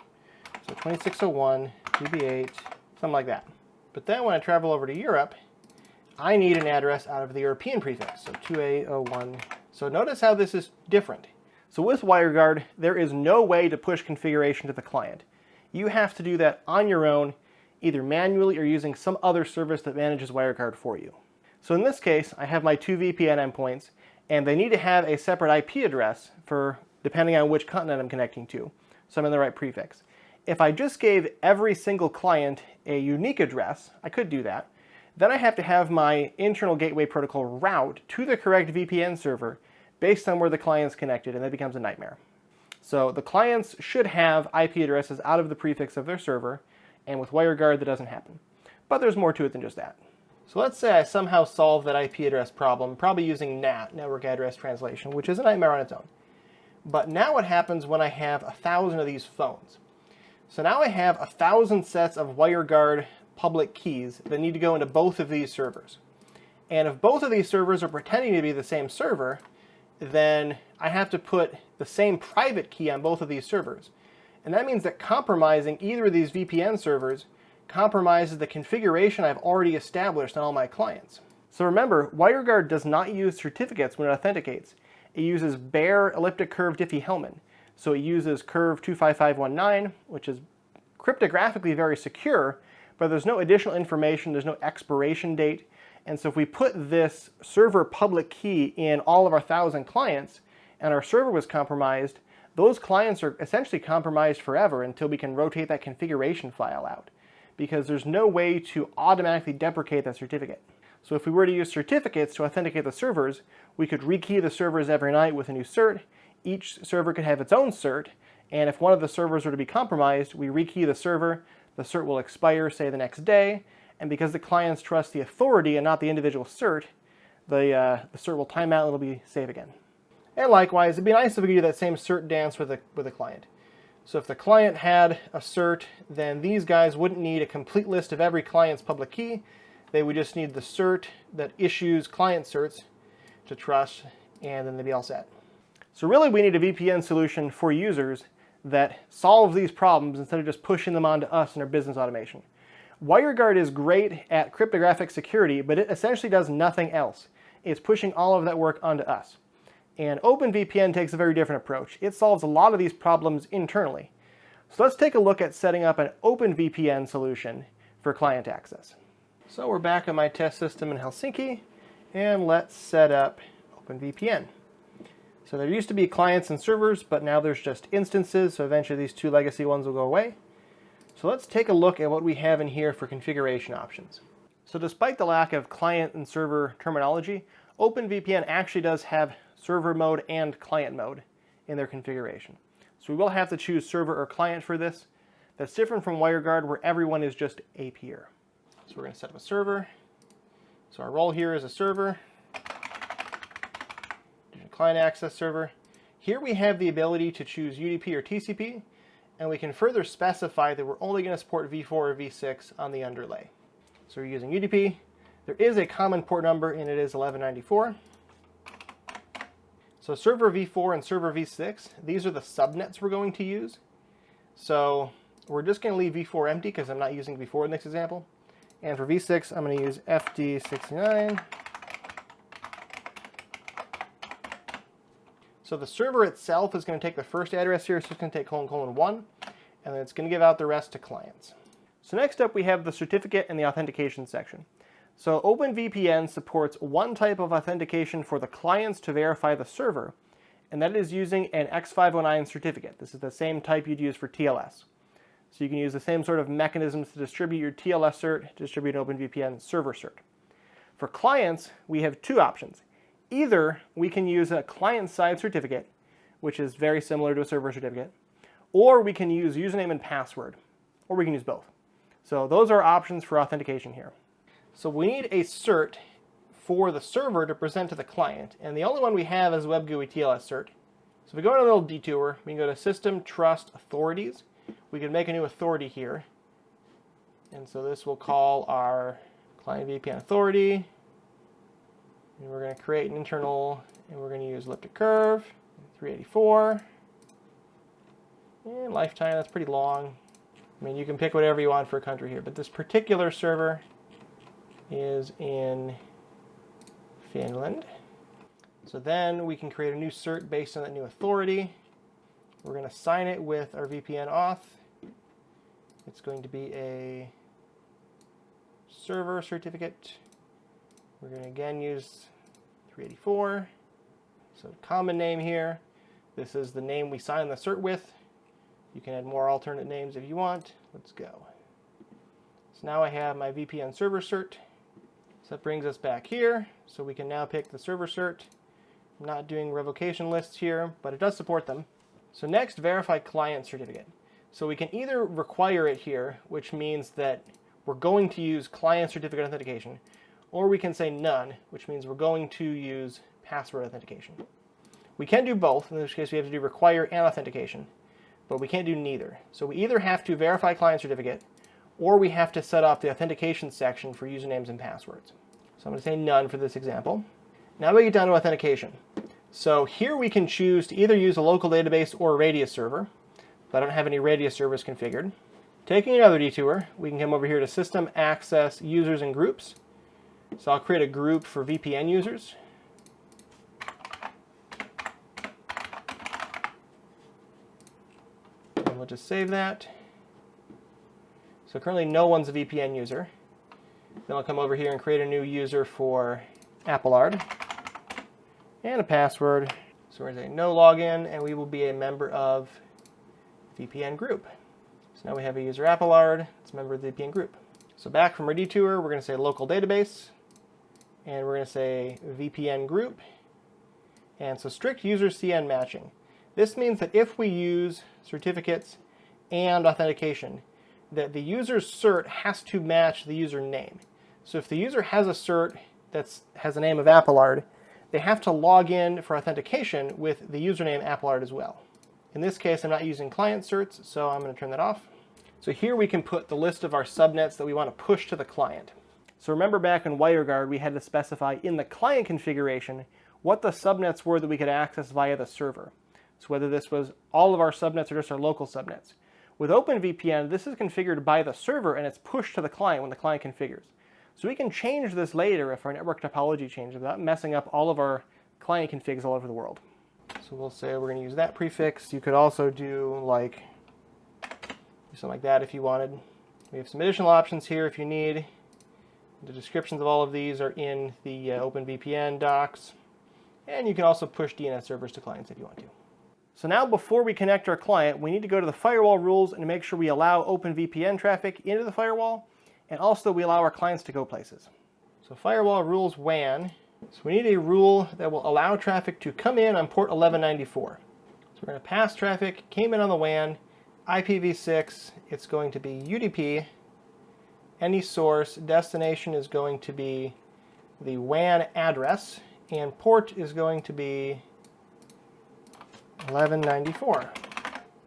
So 2601 DB8, something like that. But then when I travel over to Europe, I need an address out of the European prefix, so 2A01. So notice how this is different. So with Wireguard, there is no way to push configuration to the client. You have to do that on your own, either manually or using some other service that manages Wireguard for you. So in this case, I have my two VPN endpoints, and they need to have a separate IP address for depending on which continent I'm connecting to, so I'm in the right prefix. If I just gave every single client a unique address, I could do that. Then I have to have my internal gateway protocol route to the correct VPN server based on where the client's connected, and that becomes a nightmare. So the clients should have IP addresses out of the prefix of their server, and with Wireguard that doesn't happen. But there's more to it than just that. So let's say I somehow solve that IP address problem, probably using NAT, Network Address Translation, which is a nightmare on its own. But now what happens when I have 1,000 of these phones? So now I have 1,000 sets of Wireguard public keys that need to go into both of these servers. And if both of these servers are pretending to be the same server, then I have to put the same private key on both of these servers. And that means that compromising either of these VPN servers compromises the configuration I've already established on all my clients. So remember, Wireguard does not use certificates when it authenticates. It uses bare elliptic curve Diffie-Hellman. So it uses curve 25519, which is cryptographically very secure, but there's no additional information, there's no expiration date. And so if we put this server public key in all of our 1,000 clients and our server was compromised, those clients are essentially compromised forever until we can rotate that configuration file out, because there's no way to automatically deprecate that certificate. So if we were to use certificates to authenticate the servers, we could rekey the servers every night with a new cert. Each server could have its own cert, and if one of the servers were to be compromised, we rekey the server, the cert will expire, say, the next day, and because the clients trust the authority and not the individual cert, the cert will time out and it'll be safe again. And likewise, it'd be nice if we could do that same cert dance with a client. So if the client had a cert, then these guys wouldn't need a complete list of every client's public key. They would just need the cert that issues client certs to trust, and then they'd be all set. So really we need a VPN solution for users that solves these problems instead of just pushing them onto us in our business automation. Wireguard is great at cryptographic security, but it essentially does nothing else. It's pushing all of that work onto us. And OpenVPN takes a very different approach. It solves a lot of these problems internally. So let's take a look at setting up an OpenVPN solution for client access. So we're back on my test system in Helsinki, and let's set up OpenVPN. So there used to be clients and servers, but now there's just instances, so eventually these two legacy ones will go away. So let's take a look at what we have in here for configuration options. So despite the lack of client and server terminology, OpenVPN actually does have server mode and client mode in their configuration. So we will have to choose server or client for this. That's different from Wireguard, where everyone is just a peer. So we're going to set up a server. So our role here is a server. Client access server. Here we have the ability to choose UDP or TCP, and we can further specify that we're only going to support v4 or v6 on the underlay. So we're using UDP. There is a common port number, and it is 1194. So server v4 and server v6, these are the subnets we're going to use. So we're just going to leave v4 empty because I'm not using v4 in this example. And for v6, I'm going to use FD69. So the server itself is going to take the first address here, so it's going to take : 1, and then it's going to give out the rest to clients. So next up we have the certificate and the authentication section. So OpenVPN supports one type of authentication for the clients to verify the server, and that is using an X509 certificate. This is the same type you'd use for TLS. So you can use the same sort of mechanisms to distribute your TLS cert, distribute an OpenVPN server cert. For clients, we have two options. Either we can use a client-side certificate, which is very similar to a server certificate, or we can use username and password, or we can use both. So those are options for authentication here. So we need a cert for the server to present to the client, and the only one we have is WebGUI TLS cert. So if we go on a little detour, we can go to System Trust Authorities. We can make a new authority here, and so this will call our Client VPN Authority. And we're going to create an internal, and we're going to use elliptic curve, 384. And lifetime, that's pretty long. I mean, you can pick whatever you want for a country here, but this particular server is in Finland. So then we can create a new cert based on that new authority. We're going to sign it with our VPN auth. It's going to be a server certificate. We're going to again use 384. So common name here. This is the name we sign the cert with. You can add more alternate names if you want. Let's go. So now I have my VPN server cert. So that brings us back here. So we can now pick the server cert. I'm not doing revocation lists here, but it does support them. So next, verify client certificate. So we can either require it here, which means that we're going to use client certificate authentication, or we can say none, which means we're going to use password authentication. We can do both, in this case we have to do require and authentication, but we can't do neither. So we either have to verify client certificate, or we have to set up the authentication section for usernames and passwords. So I'm going to say none for this example. Now we get down to authentication. So here we can choose to either use a local database or a Radius server, but I don't have any Radius servers configured. Taking another detour, we can come over here to System, Access, Users, and Groups. So I'll create a group for VPN users. And we'll just save that. So currently no one's a VPN user. Then I'll come over here and create a new user for Applard. And a password. So we're going to say no login, and we will be a member of VPN group. So now we have a user Applard. It's a member of the VPN group. So back from our detour, we're going to say local database, and we're going to say VPN group. And so strict user CN matching. This means that if we use certificates and authentication, that the user's cert has to match the user name. So if the user has a cert that has the name of Applard, they have to log in for authentication with the username Applard as well. In this case, I'm not using client certs, so I'm going to turn that off. So here we can put the list of our subnets that we want to push to the client. So remember back in Wireguard, we had to specify in the client configuration what the subnets were that we could access via the server. So whether this was all of our subnets or just our local subnets. With OpenVPN, this is configured by the server and it's pushed to the client when the client configures. So we can change this later if our network topology changes without messing up all of our client configs all over the world. So we'll say we're going to use that prefix. You could also do something like that if you wanted. We have some additional options here if you need. The descriptions of all of these are in the OpenVPN docs. And you can also push DNS servers to clients if you want to. So now before we connect our client, we need to go to the firewall rules and make sure we allow OpenVPN traffic into the firewall and also we allow our clients to go places. So firewall rules WAN. So we need a rule that will allow traffic to come in on port 1194. So we're going to pass traffic, came in on the WAN, IPv6, it's going to be UDP, any source, destination is going to be the WAN address, and port is going to be 1194.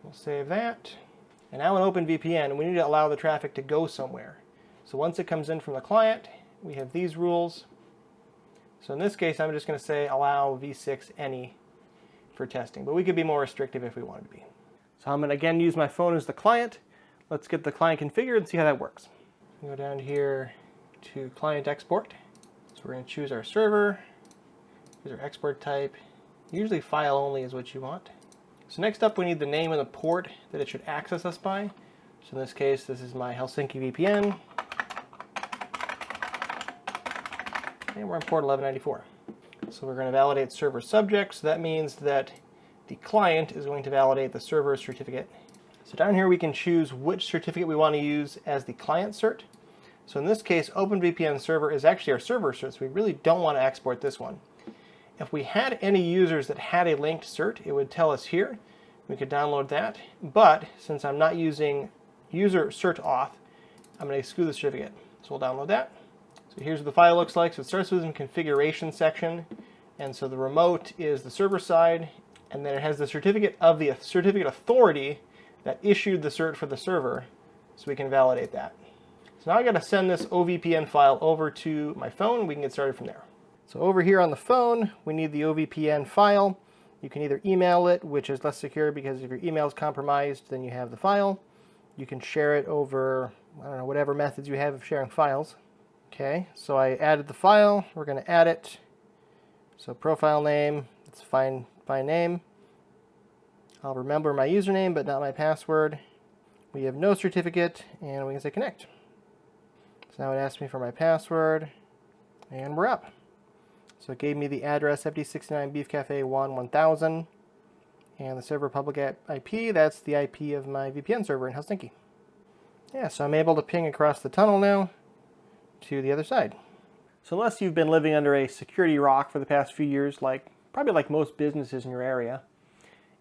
We'll save that. And now in OpenVPN, we need to allow the traffic to go somewhere. So once it comes in from the client, we have these rules. So in this case, I'm just going to say allow v6 any for testing, but we could be more restrictive if we wanted to be. So I'm going to again use my phone as the client. Let's get the client configured and see how that works. Go down here to client export. So we're going to choose our server, choose our export type. Usually file only is what you want. So next up we need the name of the port that it should access us by. So in this case, this is my Helsinki VPN. And we're on port 1194. So we're going to validate server subject. So that means that the client is going to validate the server certificate. So down here we can choose which certificate we want to use as the client cert. So in this case, OpenVPN server is actually our server cert, so we really don't want to export this one. If we had any users that had a linked cert, it would tell us here. We could download that. But since I'm not using user cert auth, I'm going to exclude the certificate. So we'll download that. So here's what the file looks like. So it starts with a configuration section. And so the remote is the server side. And then it has the certificate of the certificate authority that issued the cert for the server. So we can validate that. So now I got to send this OVPN file over to my phone. We can get started from there. So over here on the phone, we need the OVPN file. You can either email it, which is less secure because if your email is compromised, then you have the file. You can share it over, I don't know, whatever methods you have of sharing files. Okay, so I added the file. We're going to add it. So profile name, it's fine name. I'll remember my username, but not my password. We have no certificate, and we can say connect. So now it asks me for my password, and we're up. So it gave me the address 7069 Beef Cafe 1000, and the server public IP, that's the IP of my VPN server in Helsinki. Yeah, so I'm able to ping across the tunnel now to the other side. So unless you've been living under a security rock for the past few years, probably like most businesses in your area,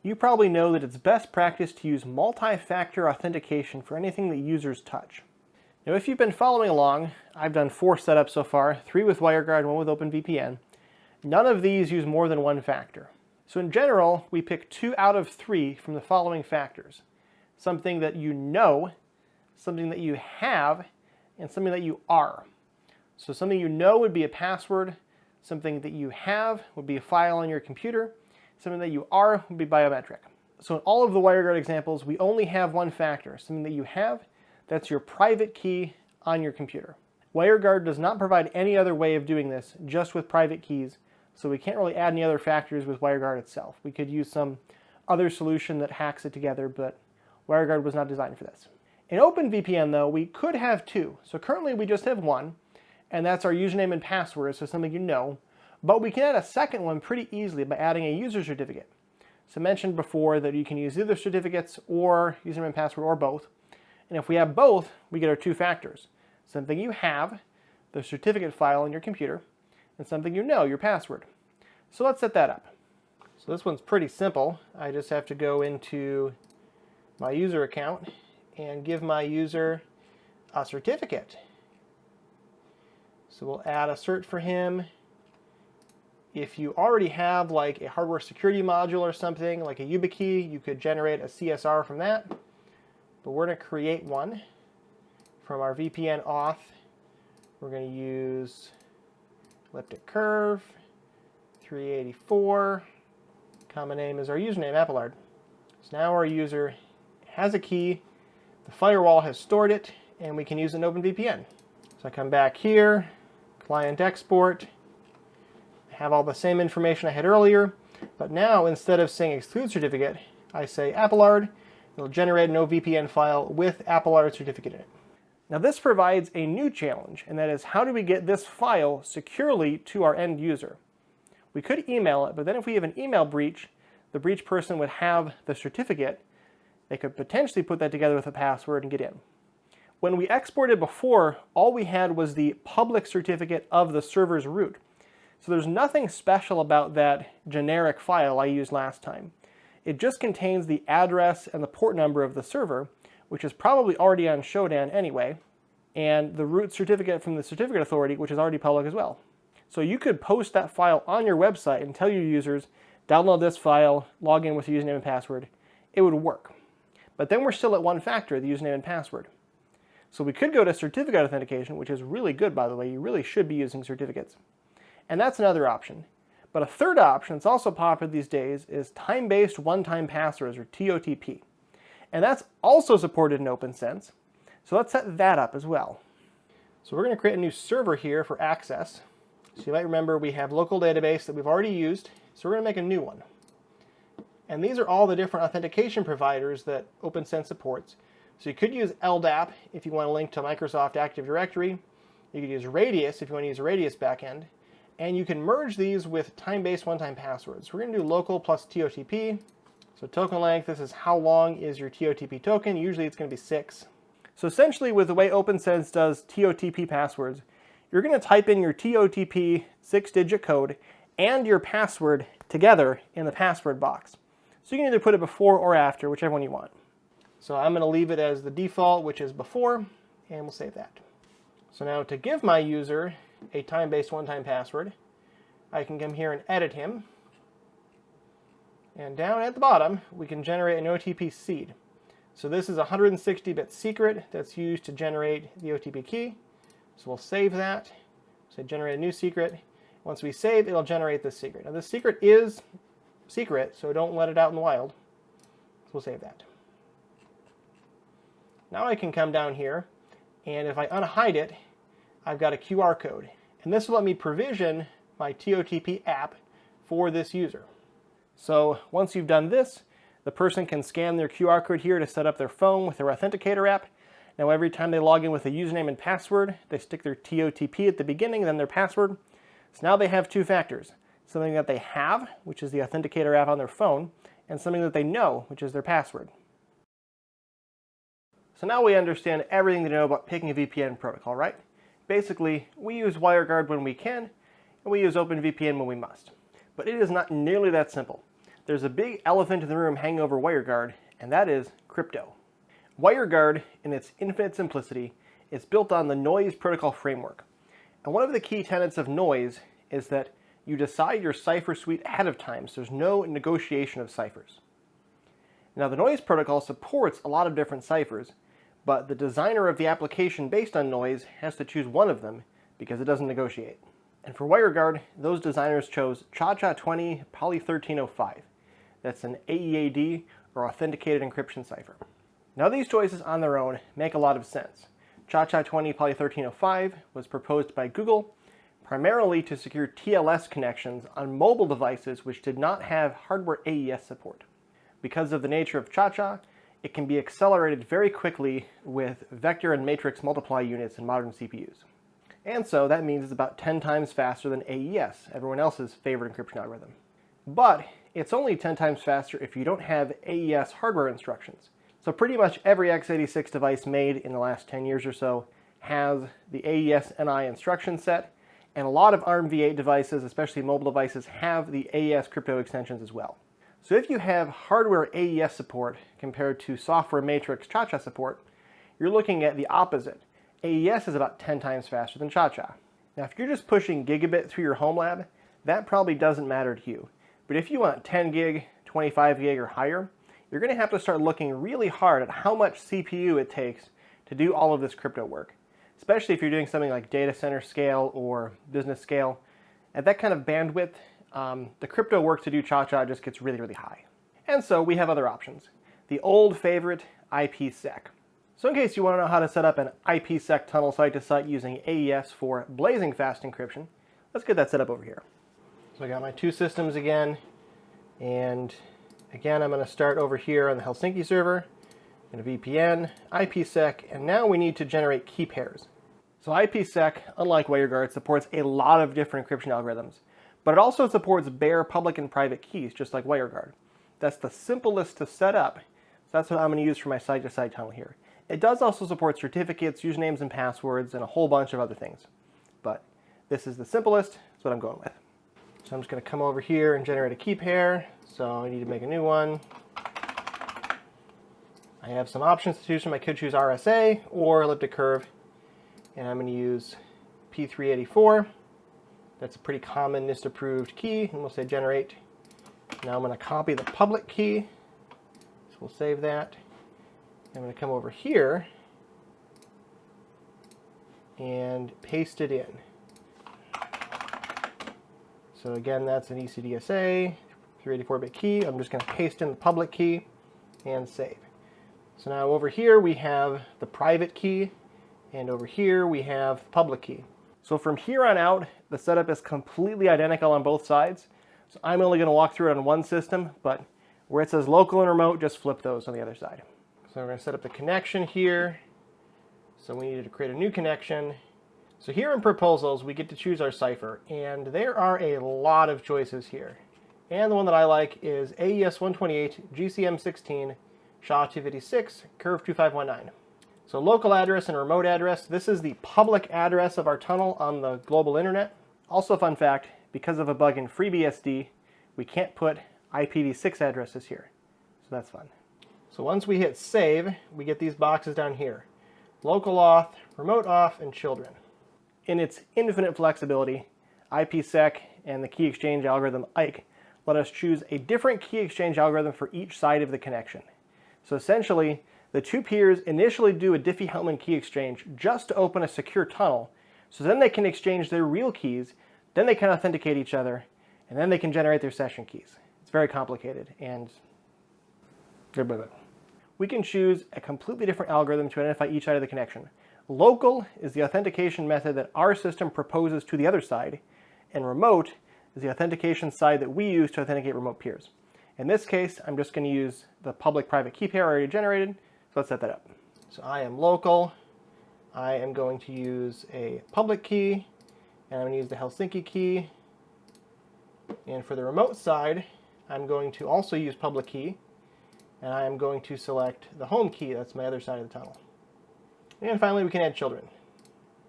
you probably know that it's best practice to use multi-factor authentication for anything that users touch. Now if you've been following along, I've done 4 setups so far, 3 with Wireguard, 1 with OpenVPN. None of these use more than 1 factor. So in general, we pick 2 out of 3 from the following factors. Something that you know, something that you have, and something that you are. So something you know would be a password, something that you have would be a file on your computer, something that you are would be biometric. So in all of the Wireguard examples, we only have 1 factor, something that you have, that's your private key on your computer. Wireguard does not provide any other way of doing this, just with private keys, so we can't really add any other factors with Wireguard itself. We could use some other solution that hacks it together, but Wireguard was not designed for this. In OpenVPN, though, we could have 2. So currently we just have 1, and that's our username and password, so something you know. But we can add a second one pretty easily by adding a user certificate. So I mentioned before that you can use either certificates or username and password or both. And if we have both, we get our 2 factors. Something you have, the certificate file on your computer, and something you know, your password. So let's set that up. So this one's pretty simple. I just have to go into my user account and give my user a certificate. So we'll add a cert for him. If you already have like a hardware security module or something, like a YubiKey, you could generate a CSR from that. But we're going to create one from our VPN auth. We're going to use elliptic curve, 384. Common name is our username, Applard. So now our user has a key, the firewall has stored it, and we can use an OpenVPN. So I come back here, client export, I have all the same information I had earlier, but now instead of saying exclude certificate, I say Applard. It'll generate an OVPN file with Applard certificate in it. Now this provides a new challenge, and that is how do we get this file securely to our end user? We could email it, but then if we have an email breach, the breach person would have the certificate. They could potentially put that together with a password and get in. When we exported before, all we had was the public certificate of the server's root. So there's nothing special about that generic file I used last time. It just contains the address and the port number of the server, which is probably already on Shodan anyway, and the root certificate from the certificate authority, which is already public as well. So you could post that file on your website and tell your users, download this file, log in with your username and password. It would work. But then we're still at one factor, the username and password. So we could go to certificate authentication, which is really good, by the way. You really should be using certificates. And that's another option. But a third option that's also popular these days is time-based one-time passwords, or TOTP. And that's also supported in OPNsense. So let's set that up as well. So we're going to create a new server here for access. So you might remember we have local database that we've already used. So we're going to make a new one. And these are all the different authentication providers that OPNsense supports. So you could use LDAP if you want to link to Microsoft Active Directory. You could use Radius if you want to use a Radius backend. And you can merge these with time-based one-time passwords. We're going to do local plus TOTP. So token length, this is how long is your TOTP token. Usually it's going to be 6. So essentially with the way OPNsense does TOTP passwords, you're going to type in your TOTP 6-digit code and your password together in the password box. So you can either put it before or after, whichever one you want. So I'm going to leave it as the default, which is before, and we'll save that. So now to give my user a time-based one-time password, I can come here and edit him. And down at the bottom, we can generate an OTP seed. So this is a 160-bit secret that's used to generate the OTP key. So we'll save that. So generate a new secret. Once we save, it'll generate this secret. Now this secret is secret, so don't let it out in the wild. So we'll save that. Now I can come down here, and if I unhide it, I've got a QR code. And this will let me provision my TOTP app for this user. So once you've done this, the person can scan their QR code here to set up their phone with their Authenticator app. Now every time they log in with a username and password, they stick their TOTP at the beginning, then their password. So now they have two factors. Something that they have, which is the Authenticator app on their phone, and something that they know, which is their password. So now we understand everything to know about picking a VPN protocol, right? Basically, we use Wireguard when we can, and we use OpenVPN when we must. But it is not nearly that simple. There's a big elephant in the room hanging over Wireguard, and that is crypto. Wireguard, in its infinite simplicity, is built on the noise protocol framework. And one of the key tenets of noise is that you decide your cipher suite ahead of time, so there's no negotiation of ciphers. Now the noise protocol supports a lot of different ciphers, but the designer of the application based on noise has to choose one of them because it doesn't negotiate. And for Wireguard, those designers chose ChaCha20 Poly 1305. That's an AEAD, or Authenticated Encryption Cipher. Now these choices on their own make a lot of sense. ChaCha20 Poly 1305 was proposed by Google primarily to secure TLS connections on mobile devices which did not have hardware AES support. Because of the nature of ChaCha, it can be accelerated very quickly with vector and matrix multiply units in modern CPUs. And so that means it's about 10 times faster than AES, everyone else's favorite encryption algorithm. But it's only 10 times faster if you don't have AES hardware instructions. So pretty much every x86 device made in the last 10 years or so has the AES-NI instruction set, and a lot of ARMv8 devices, especially mobile devices, have the AES crypto extensions as well. So if you have hardware AES support compared to software matrix ChaCha support, you're looking at the opposite. AES is about 10 times faster than ChaCha. Now if you're just pushing gigabit through your home lab, that probably doesn't matter to you. But if you want 10 gig, 25 gig or higher, you're going to have to start looking really hard at how much CPU it takes to do all of this crypto work. Especially if you're doing something like data center scale or business scale. At that kind of bandwidth, the crypto work to do ChaCha just gets really, really high. And so we have other options. The old favorite, IPSec. So in case you want to know how to set up an IPSec tunnel site-to-site using AES for blazing fast encryption, let's get that set up over here. So I got my two systems again, and again I'm going to start over here on the Helsinki server, in a VPN, IPSec, and now we need to generate key pairs. So IPSec, unlike Wireguard, supports a lot of different encryption algorithms, but it also supports bare public and private keys, just like Wireguard. That's the simplest to set up, so that's what I'm going to use for my site-to-site tunnel here. It does also support certificates, usernames and passwords, and a whole bunch of other things. But this is the simplest, that's what I'm going with. So I'm just going to come over here and generate a key pair. So I need to make a new one. I have some options to choose from. I could choose RSA or elliptic curve. And I'm going to use P384. That's a pretty common NIST approved key. And we'll say generate. Now I'm going to copy the public key. So we'll save that. I'm going to come over here and paste it in. So again, that's an ECDSA, 384-bit key. I'm just going to paste in the public key and save. So now over here we have the private key, and over here we have the public key. So from here on out, the setup is completely identical on both sides. So I'm only going to walk through it on one system, but where it says local and remote, just flip those on the other side. So we're going to set up the connection here. So we needed to create a new connection. So here in proposals, we get to choose our cipher, and there are a lot of choices here. And the one that I like is AES 128, GCM 16, SHA-256, curve 2519. So local address and remote address, this is the public address of our tunnel on the global internet. Also a fun fact, because of a bug in FreeBSD, we can't put IPv6 addresses here. So that's fun. So once we hit save, we get these boxes down here. Local auth, remote auth, and children. In its infinite flexibility, IPSec and the key exchange algorithm IKE let us choose a different key exchange algorithm for each side of the connection. So essentially, the two peers initially do a Diffie-Hellman key exchange just to open a secure tunnel, so then they can exchange their real keys, then they can authenticate each other, and then they can generate their session keys. It's very complicated, and we can choose a completely different algorithm to identify each side of the connection. Local is the authentication method that our system proposes to the other side, and remote is the authentication side that we use to authenticate remote peers. In this case, I'm just going to use the public-private key pair already generated, so let's set that up. So I am local. I am going to use a public key, and I'm going to use the Helsinki key. And for the remote side, I'm going to also use public key, and I am going to select the home key. That's my other side of the tunnel. And finally, we can add children.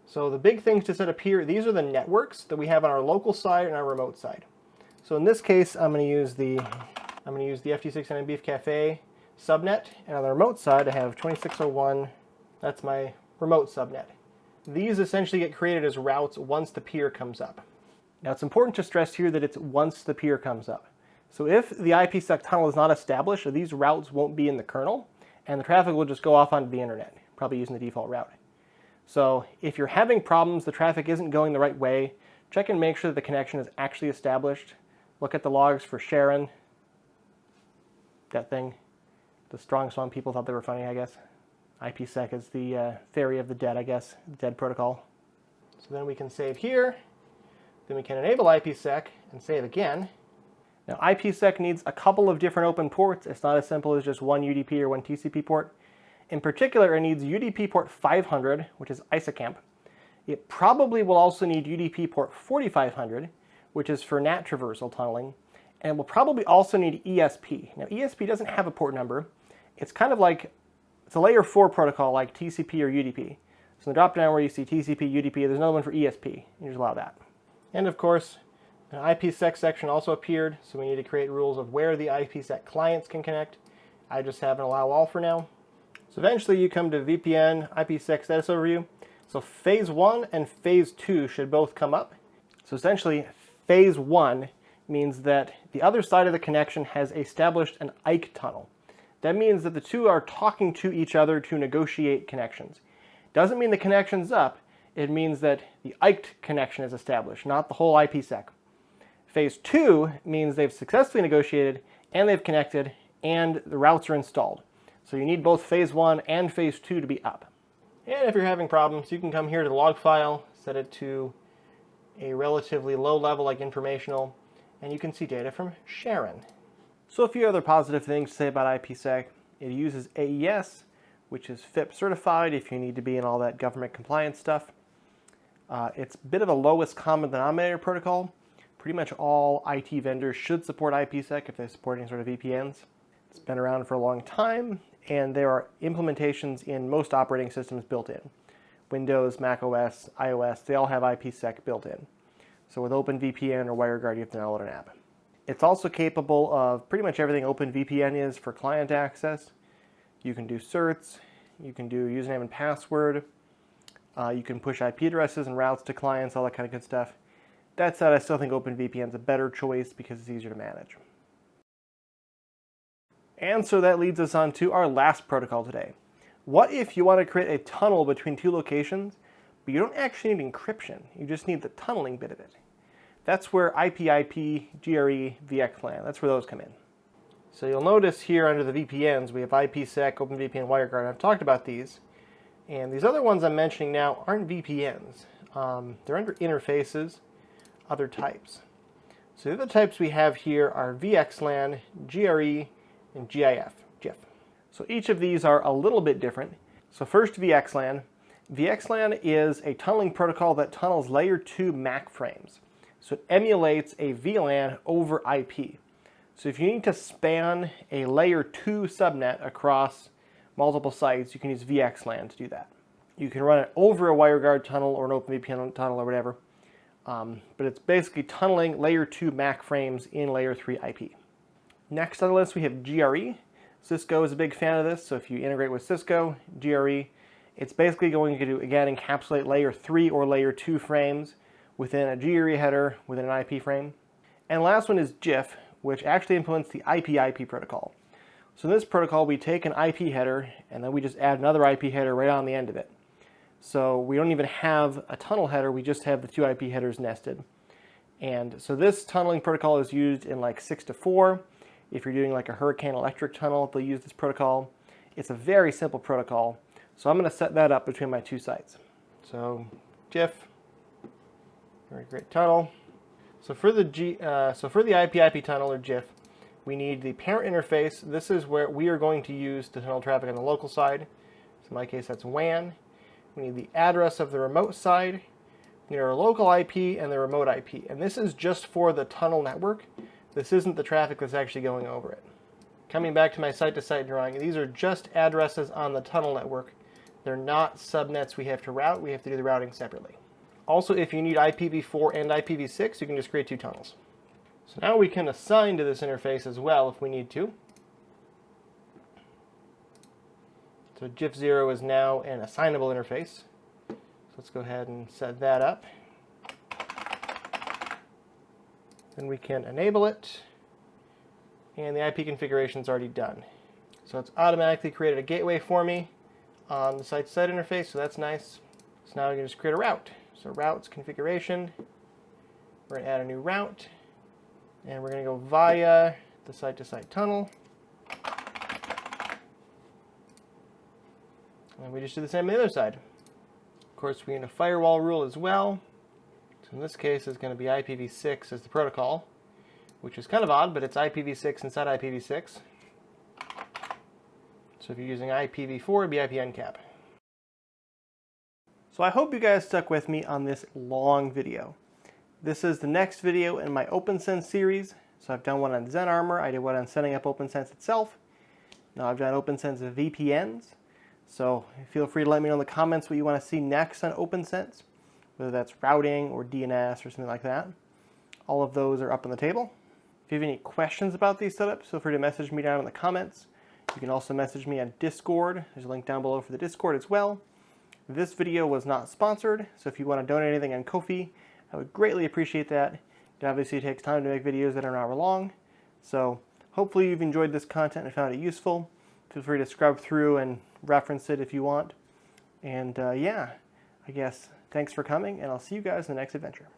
So the big things to set up here, these are the networks that we have on our local side and our remote side. So in this case, I'm going to use the FT6 and MBF Cafe subnet, and on the remote side, I have 2601. That's my remote subnet. These essentially get created as routes once the peer comes up. Now it's important to stress here that it's once the peer comes up. So if the IPSec tunnel is not established, these routes won't be in the kernel, and the traffic will just go off onto the internet, probably using the default route. So if you're having problems, the traffic isn't going the right way, check and make sure that the connection is actually established. Look at the logs for Sharon. That thing. The strong swan people thought they were funny, I guess. IPSec is the fairy of the dead, I guess, the dead protocol. So then we can save here. Then we can enable IPSec and save again. Now IPSec needs a couple of different open ports. It's not as simple as just one UDP or one TCP port. In particular, it needs UDP port 500, which is ISACAMP. It probably will also need UDP port 4500, which is for NAT traversal tunneling. And it will probably also need ESP. Now ESP doesn't have a port number. It's kind of like, it's a layer 4 protocol like TCP or UDP. So in the drop down where you see TCP, UDP, there's another one for ESP. You just allow that. And of course, an IPSec section also appeared, so we need to create rules of where the IPSec clients can connect. I just have an allow all for now. So eventually you come to VPN IPSec status overview. So phase 1 and phase 2 should both come up. So essentially phase 1 means that the other side of the connection has established an IKE tunnel. That means that the two are talking to each other to negotiate connections. Doesn't mean the connection's up, it means that the IKE connection is established, not the whole IPSec. Phase 2 means they've successfully negotiated and they've connected and the routes are installed. So you need both phase 1 and phase 2 to be up. And if you're having problems, you can come here to the log file, set it to a relatively low level like informational, and you can see data from Sharon. So a few other positive things to say about IPSec. It uses AES, which is FIP certified if you need to be in all that government compliance stuff. It's a bit of a lowest common denominator protocol. Pretty much all IT vendors should support IPSec if they support any sort of VPNs. It's been around for a long time, and there are implementations in most operating systems built in. Windows, Mac OS, iOS, they all have IPSec built in. So with OpenVPN or Wireguard, you have to download an app. It's also capable of pretty much everything OpenVPN is for client access. You can do certs, you can do username and password, you can push IP addresses and routes to clients, all that kind of good stuff. That said, I still think OpenVPN is a better choice because it's easier to manage. And so that leads us on to our last protocol today. What if you want to create a tunnel between two locations, but you don't actually need encryption, you just need the tunneling bit of it? That's where IP, GRE, VXLAN, that's where those come in. So you'll notice here under the VPNs, we have IPSec, OpenVPN, Wireguard. I've talked about these. And these other ones I'm mentioning now aren't VPNs. They're under interfaces, other types. So the other types we have here are VXLAN, GRE, and GIF. So each of these are a little bit different. So first, VXLAN. VXLAN is a tunneling protocol that tunnels layer 2 MAC frames. So it emulates a VLAN over IP. So if you need to span a layer 2 subnet across multiple sites, you can use VXLAN to do that. You can run it over a WireGuard tunnel or an OpenVPN tunnel or whatever, but it's basically tunneling layer 2 MAC frames in layer 3 IP. Next on the list we have GRE. Cisco is a big fan of this, so if you integrate with Cisco, GRE, it's basically going to, again, encapsulate layer 3 or layer 2 frames within a GRE header within an IP frame. And last one is GIF, which actually implements the IP protocol. So in this protocol, we take an IP header, and then we just add another IP header right on the end of it. So we don't even have a tunnel header, we just have the two IP headers nested. And so this tunneling protocol is used in like 6-4. If you're doing like a hurricane electric tunnel, they'll use this protocol. It's a very simple protocol. So I'm going to set that up between my two sites. So GIF, very great tunnel. So for the IP tunnel or GIF, we need the parent interface. This is where we are going to use to tunnel traffic on the local side. So in my case, that's WAN. We need the address of the remote side. We need our local IP and the remote IP. And this is just for the tunnel network. This isn't the traffic that's actually going over it. Coming back to my site-to-site drawing, these are just addresses on the tunnel network. They're not subnets we have to route. We have to do the routing separately. Also, if you need IPv4 and IPv6, you can just create two tunnels. So now we can assign to this interface as well if we need to. So GIF0 is now an assignable interface. So let's go ahead and set that up. Then we can enable it, and the IP configuration is already done. So it's automatically created a gateway for me on the site-to-site interface, so that's nice. So now we can just create a route. So routes configuration, we're going to add a new route, and we're going to go via the site-to-site tunnel. And we just do the same on the other side. Of course, we need a firewall rule as well. So in this case, it's going to be IPv6 as the protocol, which is kind of odd, but it's IPv6 inside IPv6. So if you're using IPv4, it'd be IPNCAP. So I hope you guys stuck with me on this long video. This is the next video in my OPNsense series. So I've done one on ZenArmor, I did one on setting up OPNsense itself. Now I've done OPNsense VPNs. So feel free to let me know in the comments what you want to see next on OPNsense, whether that's routing or DNS or something like that. All of those are up on the table. If you have any questions about these setups, feel free to message me down in the comments. You can also message me on Discord. There's a link down below for the Discord as well. This video was not sponsored, so if you want to donate anything on Ko-fi, I would greatly appreciate that. It obviously takes time to make videos that are an hour long, so hopefully you've enjoyed this content and found it useful. Feel free to scrub through and reference it if you want. And yeah, I guess thanks for coming, and I'll see you guys in the next adventure.